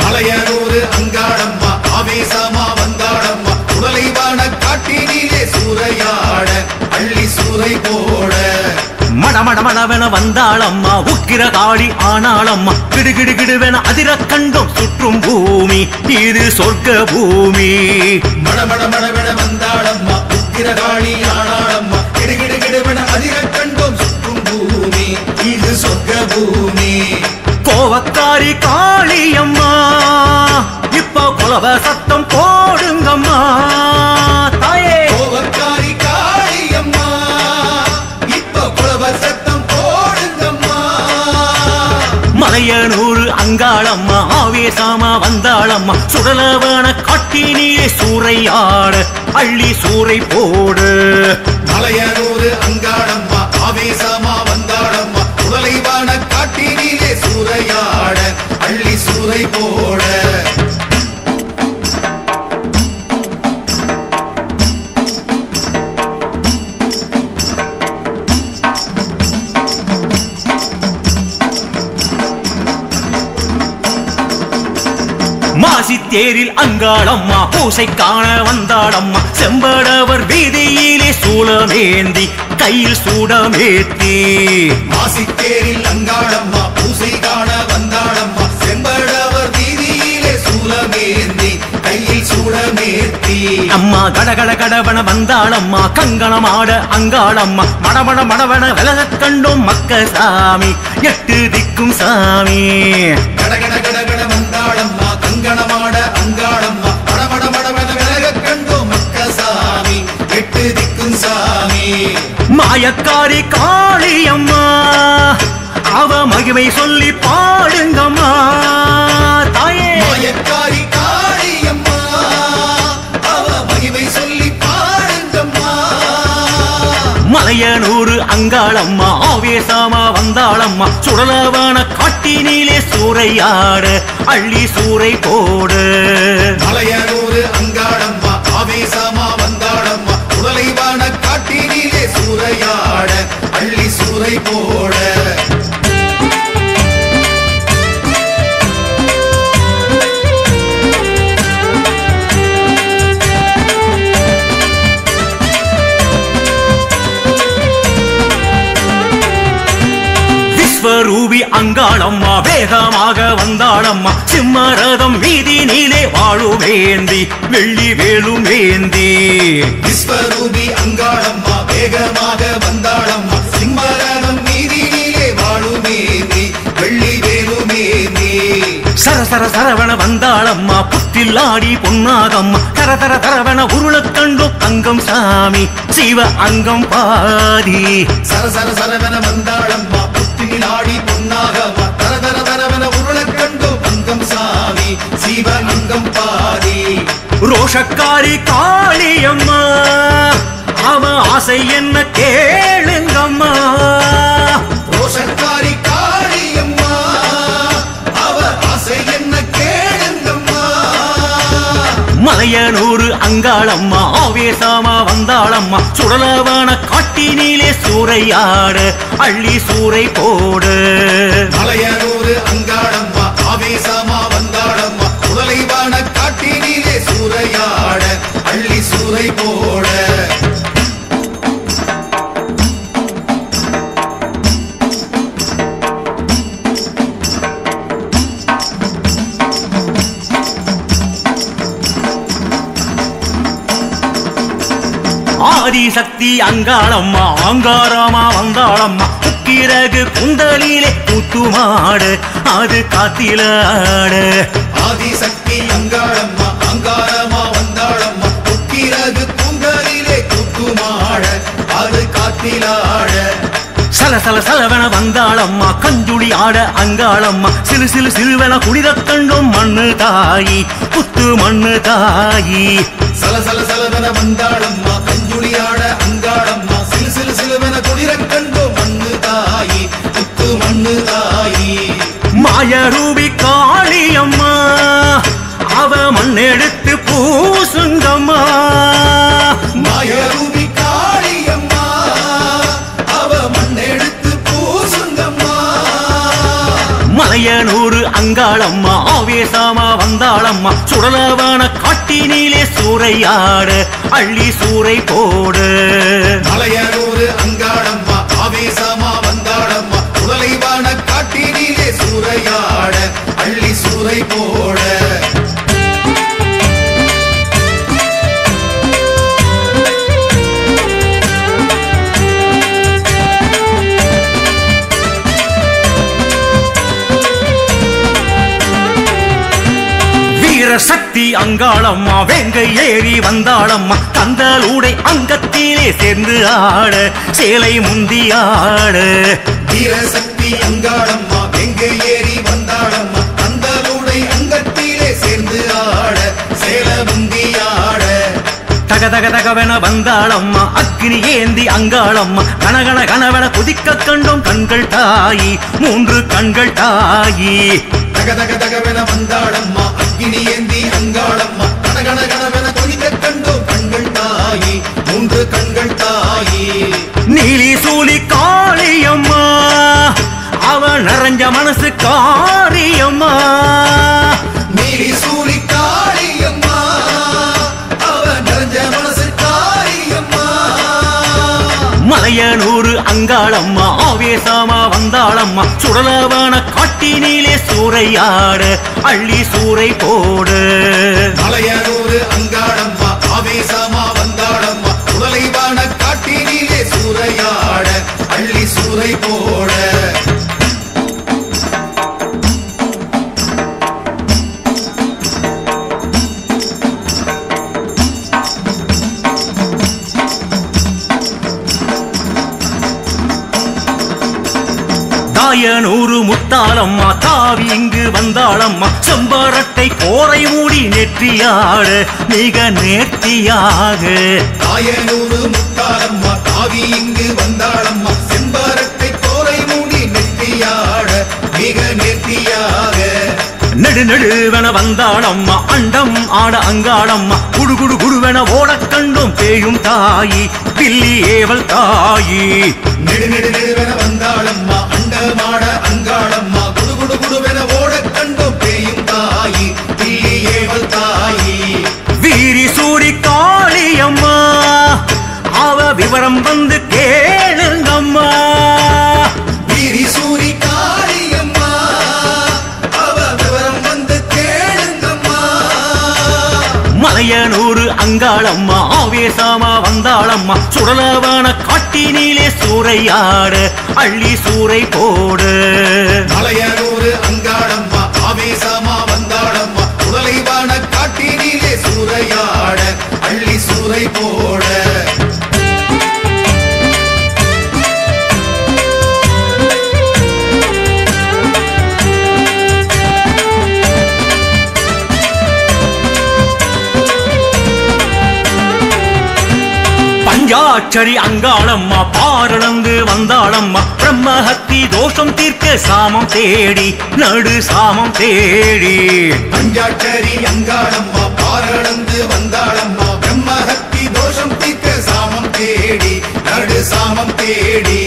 மலையனூரு அங்காளம்மா ஆவேசமா வந்தாளம்மா சுடலைவன காட்டி நீரே சூறையாட அள்ளி சூறை போட மடமடமடவென வந்தாளம்மா உக்கிர காளி ஆனாளம்மா கிடுகிடு கிடுவென அதிர கண்டோம் சுற்றும் பூமி இது சொர்க்க பூமி மடமடமடவென வந்தாளம்மா உக்கிர காளி ஆனாளம்மா கிடுகிடு கிடுவென அதிர கண்டோம் சுற்றும் பூமி இது சொர்க்க பூமி கோவக்காரி காளியம்மா இப்போ குலவ சத்தம் போடுங்கம்மா தாயே கோவக்காரி காளியம்மா இப்போ குலவ சத்தம் போடுங்கம்மா மலையனூர் அங்காளம்மா ஆவேசமா வந்தாளம்மா சுடலவன காட்டினிலே சூறையாட அள்ளி சூறை போடு மலையனூர் அங்காளம்மா ஆவேசமா வந்தாளம்மா உடலைவான காட்டினிலே சூறையாட அள்ளி சூறை போட மாசித்தேரில் அங்காளம்மா பூசை காண வந்தாளம்மா செம்படவர் வீதியிலே சூளமேந்தி கையில் சூடமேத்தி மாசித்தேரில் அங்காளம்மா பூசை காண வந்தாளம்மா செம்படவர் வீதியிலே சூளமேந்தி கையில் சூடமேத்தி அம்மா கடகட கடவன வந்தாளம்மா கங்கணமாட அங்காளம்மா மடமட மடவன விலகக் கண்டோம் மக்க சாமி எட்டு திக்கும் சாமி கடகட கடகட வந்தாளம்மா கங்கணமாட அங்காளம்மா மடமட மடவன விலகக் கண்டோம் மக்க சாமி எட்டு திக்கும் சாமி மாயக்காரி காளியம்மா அவ மகிமை சொல்லி பாடுங்கம்மா தாயே மாயக்காரி காளியம்மா அவ மகிமை சொல்லி பாடுங்கம்மா மலையனூர் அங்காளம்மா ஆவேசமா வந்தாளம்மா சுடலவன காட்டினிலே சூறையாட அள்ளி சூறை போடு மலையனூர் அங்காளம்மா ஆவேசமா வந்தாளம்மா உடலைவான காட்டினிலே சூறையாட அள்ளி சூறை போட விஸ்வரூபி அங்காளம்மா வேகமாக வந்தாளம்மா சிம்மரதம் வீதி நீலே வாழுவேந்தி வெள்ளி வேலுமேந்தி விஸ்வரூபி அங்காளம்மா வேகமாக வந்தாளம்மா சிம்மரதம் வீதியிலே வாழுமேந்தி வெள்ளி வேலுமேந்தி சரசர சரவண வந்தாளம்மா புத்தில்லாடி பொன்னாகம்மா தர தர தரவன உருளக் கண்டோம் அங்கம் சாமி சிவ அங்கம் பாதி சரசர சரவன வந்தாளம்மா புத்திலாடி பொன்னாகம்மா தர தர தரவன உருளக் கண்டோம் அங்கம் சாமி சிவ அங்கம் பாதி ரோஷக்காரி காளியம்மா அவ ஆசை என்ன கேளுங்கம்மா ரோஷக்காரி காளியம்மா அவ ஆசை என்ன கேளுங்கம்மா மலையனூர் அங்காளம்மா ஆவேசமா வந்தாளம்மா சுடலவன காட்டினிலே சூறையாட அள்ளி சூறை போடு மலையனூர் அங்காளம்மா ஆவேசமா வந்தாளம்மா உடலைவான காட்டினிலே சூறையாட அள்ளி சூறை போட ஆதிசக்தி அங்காளம்மா ஆங்காரமா வந்தாளம்மா உக்கிரகு குந்தலிலே கூத்துமாடு அது காத்திலாடு ஆதிசக்தி அங்காளம்மா அங்காரமா வந்தாளம்மா உக்கிரகு குந்தலிலே கூத்துமாட அது காத்திலாட சலசல சலவன வந்தாளம்மா கஞ்சுளி ஆட அங்காளம்மா சிலு சிலு சிலுவன குளிரக் கண்டோம் மண்ணு தாயி புத்து மண்ணு தாயி சலசல சலவன வந்தாளம்மா கஞ்சுளியாட அங்காளம்மா சிலு சிலு சிலுவன குளிரக் கண்டோம் மண்ணு தாயி புத்து மண்ணு தாயி மாயரூபி காளியம்மா அவ மண்ணெடுத்து பூசுங்கம்மா மாயரூபி காளியம்மா அவ மண்ணெடுத்து பூசுங்கம்மா மலையனூர் அங்காளம்மா ஆவேசமா வந்தாளம்மா சுடலவன காட்டினிலே சூறையாட அள்ளி சூறை போடு மலையனூர் அங்காளம்மா ஆவேசமா சூறை போட சக்தி அங்காளம்மா வேங்கை ஏறி வந்தாளம்மா கந்தலூடை அங்கத்திலே சேர்ந்து ஆட சேலை முந்தி ஆட வீரசக்தி அங்காளம்மா வேங்கை ஏறி வந்தாளம்மா கந்தலூடை அங்கத்திலே சேர்ந்து ஆட சேலை முந்தி ஆட தக தக தகவென வந்தாளம்மா அக்கினி ஏந்தி அங்காளம்மா கனகன கனவென குதிக்க கண்டோம் கண்கள் தாயி 3 கண்கள் தாயி தக தக தகவென வந்தாளம்மா அக்கினி ஏந்தி அங்காளம்மா கனகன கனவென குதிக்க கண்டோம் கண்கள் தாயி 3 கண்கள் தாயி நீலி சூலி காளியம்மா அவ நிறைஞ்ச மனசு காரியம்மா நீலி சூலி காளியம்மா அவ நிறைஞ்ச மனசு காரியம்மா மலையனூர் அங்காளம்மா ஆவேசமா வந்தாளம்மா சுடலவன காட்டினிலே சூறையாட அள்ளி சூறை போடு மலையனூர் அங்காளம்மா ஆவேசமா வந்தாளம்மா சுடலைவான காட்டினிலே சூறையாட அள்ளி சூறை போட தாயனூரு முத்தாளம்மா தாவி இங்கு வந்தாளம்மா செம்பரட்டை கோரை மூடி நெற்றியாட மிக நேர்த்தியாக தாயனூரு முத்தாளம்மா தாவி இங்கு வந்தாளம்மா செம்பரட்டை கோரை மூடி நெற்றியாட மிக நேர்த்தியாக நெடு நெடுவென வந்தாளம்மா அண்டம் ஆட அங்காளம்மா குடு குடு குடுவென ஓடக் கண்டோம் பேயும் தாயி பில்லி ஏவல் தாயி நெடு நெடு நெடுவென வந்தாளம்மா அண்டமாட அங்காளம்மா குடு குடு குடுவென ஓடக் கண்டோம் பேயும் தாயி பில்லி ஏவல் தாயி வீரி சூரி காளியம்மா அவ விவரம் வந்து கேளுங்கம்மா வீரி சூரி காளியம்மா அவ விவரம் வந்து கேளுங்கம்மா மலையனூர் அங்காளம்மா ஆவேசமா வந்தாளம்மா சுடலவன காட்டினிலே சூறையாட அள்ளி சூறை போடு மலையனூர் அங்காளம்மா ஆவேசமா வந்தாளம்மா சுடலைவான காட்டினிலே சூறையாட அள்ளி சூறை போட பஞ்சாட்சரி அங்காளம்மா பாரளந்து வந்தாளம்மா பிரம்மஹத்தி தோஷம் தீர்க்க சாமம் தேடி நடு சாமம் தேடி பஞ்சாட்சரி அங்காளம்மா பாரளந்து வந்தாளம்மா பிரம்மஹத்தி தோஷம் தீர்க்க சாமம் தேடி நடு சாமம் தேடி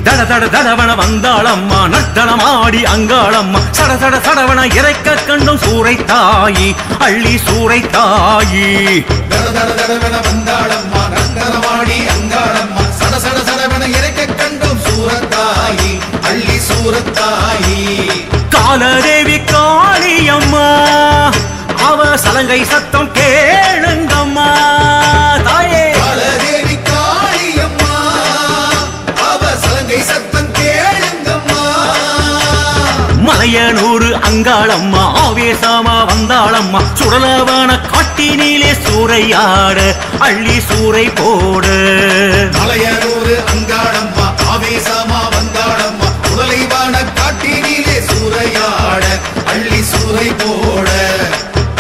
தட தட தடவன வந்தாளம்மா நர்த்தனமாடி அங்காளம்மா சட சட சடவன இறைக்க கண்டும் சூறை தாயி அள்ளி சூறை தாயி தட தட தடவன வந்தாளம்மா நர்த்தனமாடி அங்காளம்மா சட சட சடவன இறைக்க கண்டும் சூரத்தாயி அள்ளி சூரத்தாயி காலதேவி காளியம்மா அவ சலங்கை சத்தம் கேளுங்கம்மா தாயே காலதேவி காளியம்மா அவ சலங்கை சத்தம் கேளுங்கம்மா மலையனூர் அங்காளம்மா ஆவேசமா வந்தாளம்மா சுடலவன காட்டினிலே சூறையாட அள்ளி சூறை போடு மலையனூர் அங்காளம்மா ஆவேசமா வந்தாளம்மா சுடலைவான காட்டினிலே சூறையாட அள்ளி சூறை போட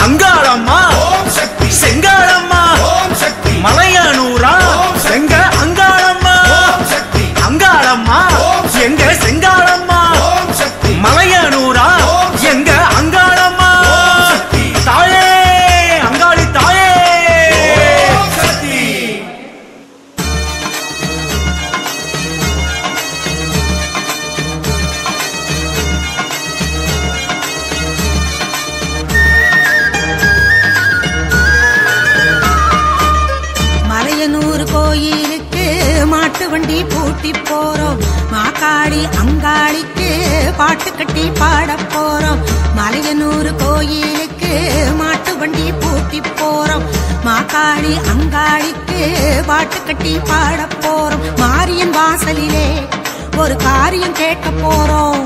அங்காளம்மா ஓம் சக்தி செங்காளம்மா ஓம் சக்தி மலையனூரா செங்க அங்காளம்மா ஓம் சக்தி அங்காளம்மா எங்க செங்காளம்மா ஓம் சக்தி மலையனூரா எங்க அங்காளம்மா தாயே அங்காளி தாயே ஓம் சக்தி மலையனூர் கோயிலுக்கு மாட்டு வண்டி பூட்டி போறோம் மாக்காளி அங்காளிக்கு பாட்டு கட்டி பாட போறோம் மலை மலையனூர் கோயிலுக்கு மாட்டு வண்டி பூட்டி போறோம். மாக்காளி அங்காளிக்கு பாட்டு கட்டி பாட போறோம். மாரியன் வாசலிலே ஒரு காரியம் கேட்க போறோம்.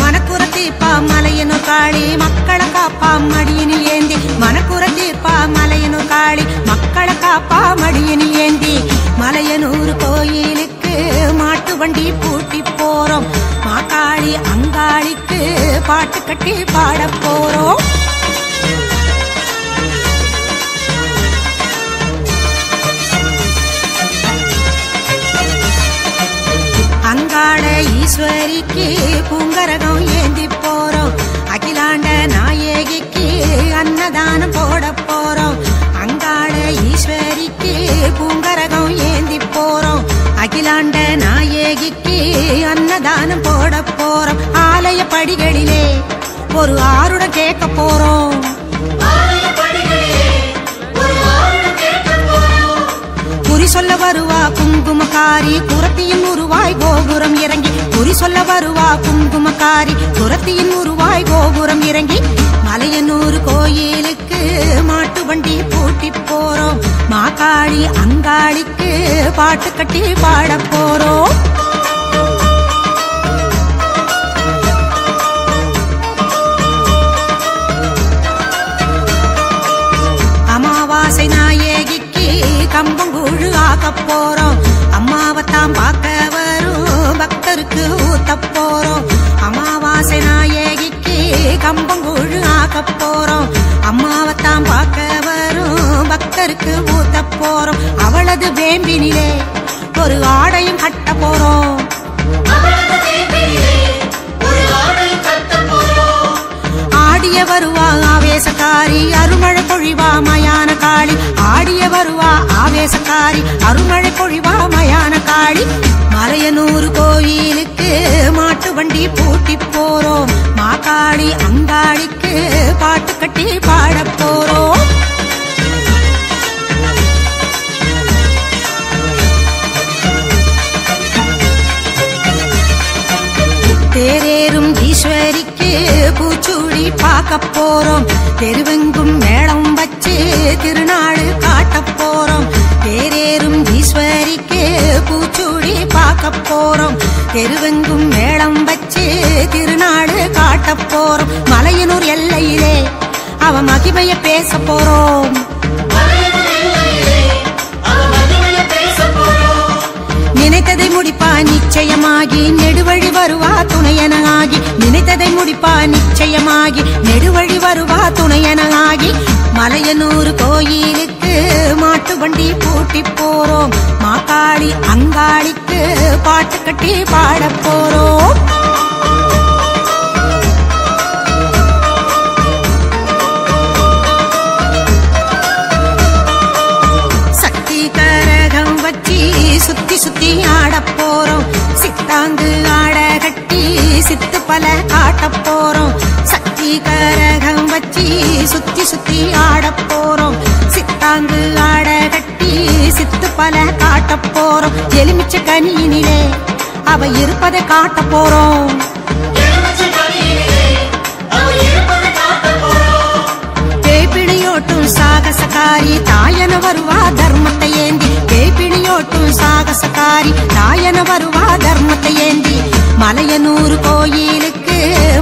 மனக்குற தீர்ப்பா மலையனூர் காளி மக்களை காப்பா மடியினில் ஏந்தி. மனக்குற தீர்ப்பா மலையனூர் காளி மக்களை காப்பா மடியினில் ஏந்தி. மலையனூர் கோயிலுக்கு மாட்டு வண்டி பூட்டி போறோம். மாக்காளி அங்காளிக்கு பாட்டு கட்டி பாட போறோம். அங்காள ஈஸ்வரிக்கு பூங்கரகம் ஏந்தி போறோம். அகிலாண்ட நாயகிக்கு அன்னதானம் போட போறோம். அங்காள ஈஸ்வரிக்கு பூங்கரகம் ஏந்தி போறோம். அகிலாண்ட நாயகிக்கு அன்னதானம் போட போறோம். ஆலய படிகளிலே ஒரு ஆருடம் கேட்க போறோம். குறி சொல்ல வருவா குங்குமக்காரி குரத்தியின் உருவாய் கோபுரம் இறங்கி. குறி சொல்ல வருவா குங்குமக்காரி குரத்தியின் உருவாய் கோபுரம் இறங்கி. மலையனூர் கோயிலுக்கு மாட்டு வண்டி பூட்டி போறோம். மாக்காளி அங்காளிக்கு பாட்டு கட்டி பாட போறோம். அமாவாசை நாயகிக்கு கம்பங்கூழு ஆக்க போறோம். அம்மாவத்தாம் பார்க்க வரும் பக்தருக்கு ஊத்த போறோம். அமாவாசை நாயகிக்கு கம்பங்கூழு ஆக்க போறோம். அம்மாவத்தாம் பார்க்க வரும் பக்தருக்கு ஊத்த போறோம். அவளது வேம்பினிலே ஒரு ஆடையும் கட்ட போறோம். ஆடிய வருவா ஆவேசக்காரி அருமழை பொழிவா மயான காளி. ஆடிய வருவா ஆவேசக்காரி அருமழை பொழிவா மயான காளி. மலையனூர் கோயிலுக்கு மாட்டு வண்டி பூட்டி போறோம். மாக்காளி அங்காளிக்கு பாட்டு கட்டி பாட போறோம். தேரேறும் ஈஸ்வரிக்கு பூச்சூடி பார்க்க போறோம். தெருவெங்கும் மேளம் வச்சு திருநாள் காட்ட போறோம். தேரேறும் ஈஸ்வரிக்கு பூச்சூடி பார்க்க போறோம். தெருவெங்கும் மேளம் வச்சு திருநாள் காட்ட போறோம். மலையனூர் எல்லையிலே அவ மகிமைய பேச போறோம். நினைத்ததை முடிப்பா நிச்சயமாகி நெடுவழி வருவா துணையனாகி. நினைத்ததை முடிப்பா நிச்சயமாகி நெடுவழி வருவா துணையனாகி. மலையனூர் கோயிலுக்கு மாட்டு வண்டி பூட்டி போறோம். மாக்காளி அங்காளிக்கு பாட்டு கட்டி பாட போறோம். சக்தி கரகம் வச்சி சுத்தி சுத்தி ஆட போறோம். சித்தாங்கு ஆட கட்டி சித்து பல காட்ட போறோம். சக்தி கரகம் வச்சி சுத்தி சுத்தி ஆட போறோம். சித்தாங்கு ஆட கட்டி சித்து பல காட்ட போறோம். எலுமிச்ச கனியினிலே அவ இருப்பதை காட்ட போறோம். பேய்பிணியோட்டும் சாகசக்காரி தாயன வருவா தர்மத்தை ஏந்தி. பேய்பிணியோட்டும் சாகசக்காரி தாயன வருவா தர்மத்தை ஏந்தி. மலையனூர் கோயிலுக்கு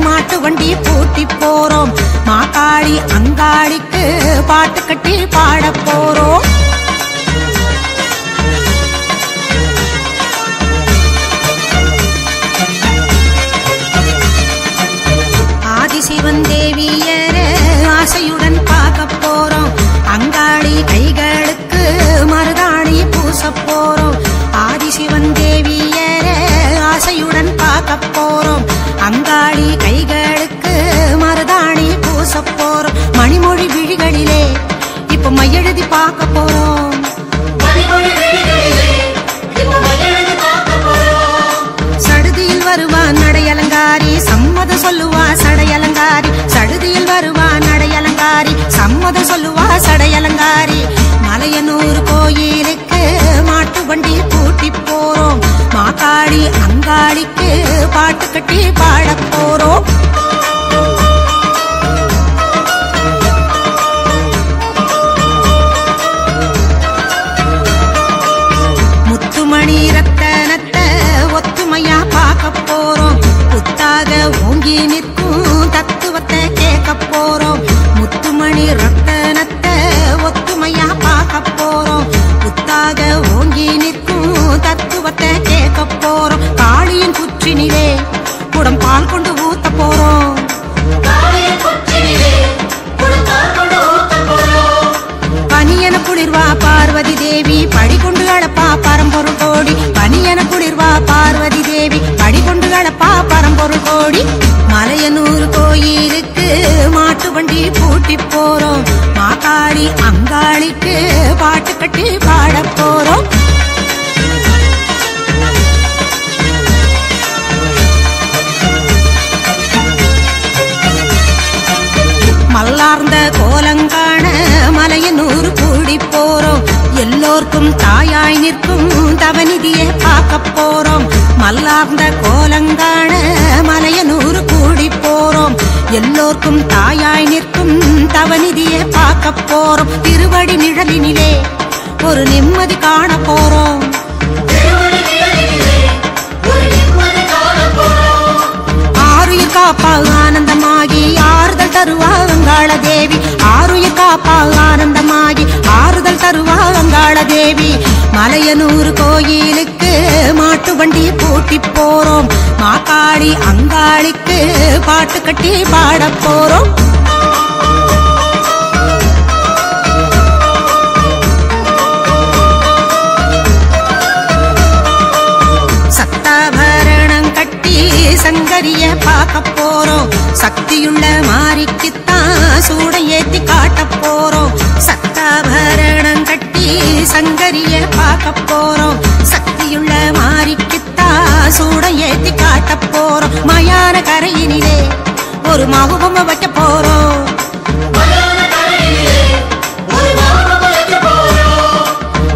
மாட்டு வண்டி பூட்டி போறோம். மாக்காளி அங்காளிக்கு பாட்டு கட்டி பாட போறோம். ஆதிசிவன் தேவியர ஆசையுடன் பார்க்க போறோம். அங்காளி கைகளுக்கு மருதாணி பூச போறோம். ஆதிசிவன் தேவியர ஆசையுடன் பார்க்க போறோம். அங்காளி கைகளுக்கு மருதாணி பூச போறோம். மணிமொழி விழிகளிலே இப்ப மையெழுதி பார்க்க போறோம். சடுதியில் வருவா நடையலங்காரி சம்மதம் சொல்லுவா சடையலங்காரி. சடுதியில் வருவா நடையலங்காரி சம்மதம் சொல்லுவா சடையலங்காரி. மலையனூர் கோயிலுக்கு மாட்டு வண்டி பூட்டி போறோம். மாகாளி அங்காளிக்கு பாட்டு கட்டி பாடப் போறோம். முத்துமணி ரத்தனத்தை ஒத்துமையா பார்க்க போறோம். புத்தாக ஓங்கி நிற்கும் தத்துவத்தை கேட்க போறோம். முத்துமணி ரத்தனத்தை ஒத்துமையா பார்க்க போறோம். புத்தாக ஓங்கி நிற்கும் தத்துவத்தை கேட்க போறோம். காளியின் குற்றினிலே குடம் பால் கொண்டு ஊத்த போறோம். பனியன குளிர்வா பார்வதி தேவி படி கொண்டு அளப்பா பரம்பொருள் கோடி. பனியன குளிர்வா பார்வதி தேவி படி கொண்டு அளப்பா பரம்பொருள் கோடி. மலையனூர் கோயிலுக்கு மாட்டு வண்டி பூட்டி போறோம். மாகாளி அங்காளிக்கு பாட்டு கட்டி பாட போறோம். மல்லார்ந்த கோலங்காண மலையனூர் கூடி போறோம். எல்லோர்க்கும் தாயாய் நிற்கும் தவநிதியை பார்க்க போறோம். மல்லார்ந்த கோலங்காண மலையனூர் கூடி போறோம். எல்லோர்க்கும் தாயாய் நிற்கும் தவநிதியை பார்க்க போறோம். திருவடி நிழலினிலே ஒரு நிம்மதி காண போறோம். ஆருயிர் காப்பா ஆனந்தமாகி ஆறுதல் தருவா அங்காள தேவி. ஆருயிர் காப்பா ஆனந்தமாகி ஆறுதல் தருவா அங்காள தேவி. மலையனூர் கோயிலுக்கு மாட்டு வண்டி பூட்டி போறோம். மாகாளி அங்காளிக்கு பாட்டு கட்டி பாட போறோம். சத்தாபரணம் கட்டி சங்கரிய பார்க்க போறோம். சக்தியுள்ள மாரிக்குத்தான் சூட ஏத்தி காட்ட போறோம். சத்தாபரணம் கட்டி சங்கரிய பார்க்க போறோம். சக்தியுள்ள மாரிக்குத்தான் சூட ஏத்தி காட்ட போறோம். மயான கரையினிலே ஒரு மகுபொம்மை வைக்க போறோம்.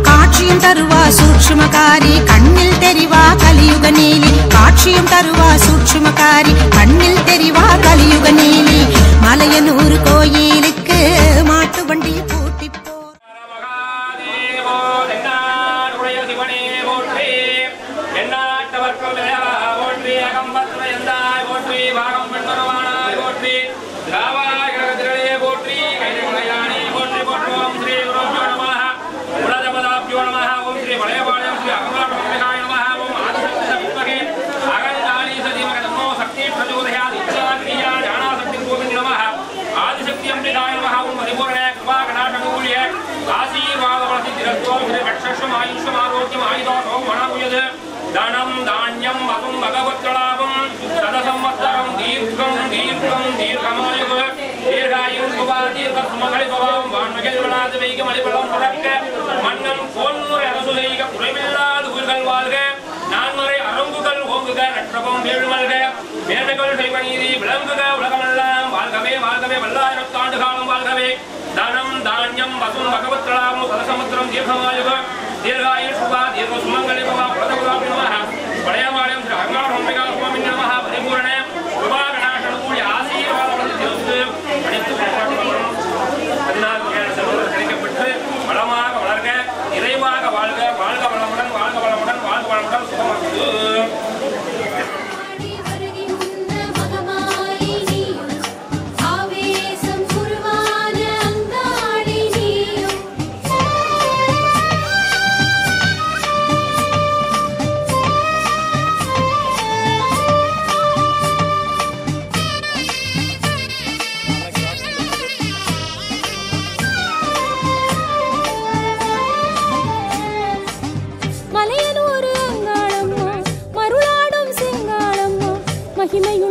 காட்சியும் தருவா சூட்சுமகாரி கண்ணில் தெரிவா கலியுக நீலி. காட்சியும் தருவா சூட்சுமகாரி கண்ணில் தெரிவா கலியுக நீலி. மலையனூர் கோயிலுக்கு மாட்டு வண்டி பூட்டி போ. தனம் தானியம் மகம் பகவத்களாபம் சதசம்வத்சரம் தீர்க்கம் தீர்க்கம் தீர்க்கமாயுக தீர்காயுர் சுபா தீர்க்க சுமங்கலி பவாம் வான்மகிழ் வளாது வைக மலிபலம் பறக்க மன்னன் கோன்முறை அரசு செய்க குறைவில்லாது உயிர்கள் வாழ்க. நான்முறை அரங்குகள் ஓங்குக நற்றபம் வேள்மல்க. மேடைகள் செய்வ நீதி விளங்குக உலகமெல்லாம் வாழ்கவே வாழ்கவே வல்லாயிரத்தாண்டு காலம் வாழ்கவே. தனம் தானியம் பசும் பகவத்களாபம் சதசமுத்திரம் தீர்க்கமாயுக தீர்காயுர் சுபா தீர்க்க சுமங்கலி பவா பிரதகுலாபி நமः. பழையபாளையம் ஸ்ரீ அருணாம்பிகா சுவாமி நமः. பரிபூரண கிருபாகடாசனம் கூடிய ஆசீர்வாதம் திறந்து அனைத்து பாட்டுகளும் 14 செல்வங்கள் கிடைக்கப்பட்டு வளமாக வளர்க நிறைவாக வாழ்க. வாழ்க வளமுடன் வாழ்க வளமுடன் வாழ்க வளமுடன் சுகமாக. மகிமையுள்ள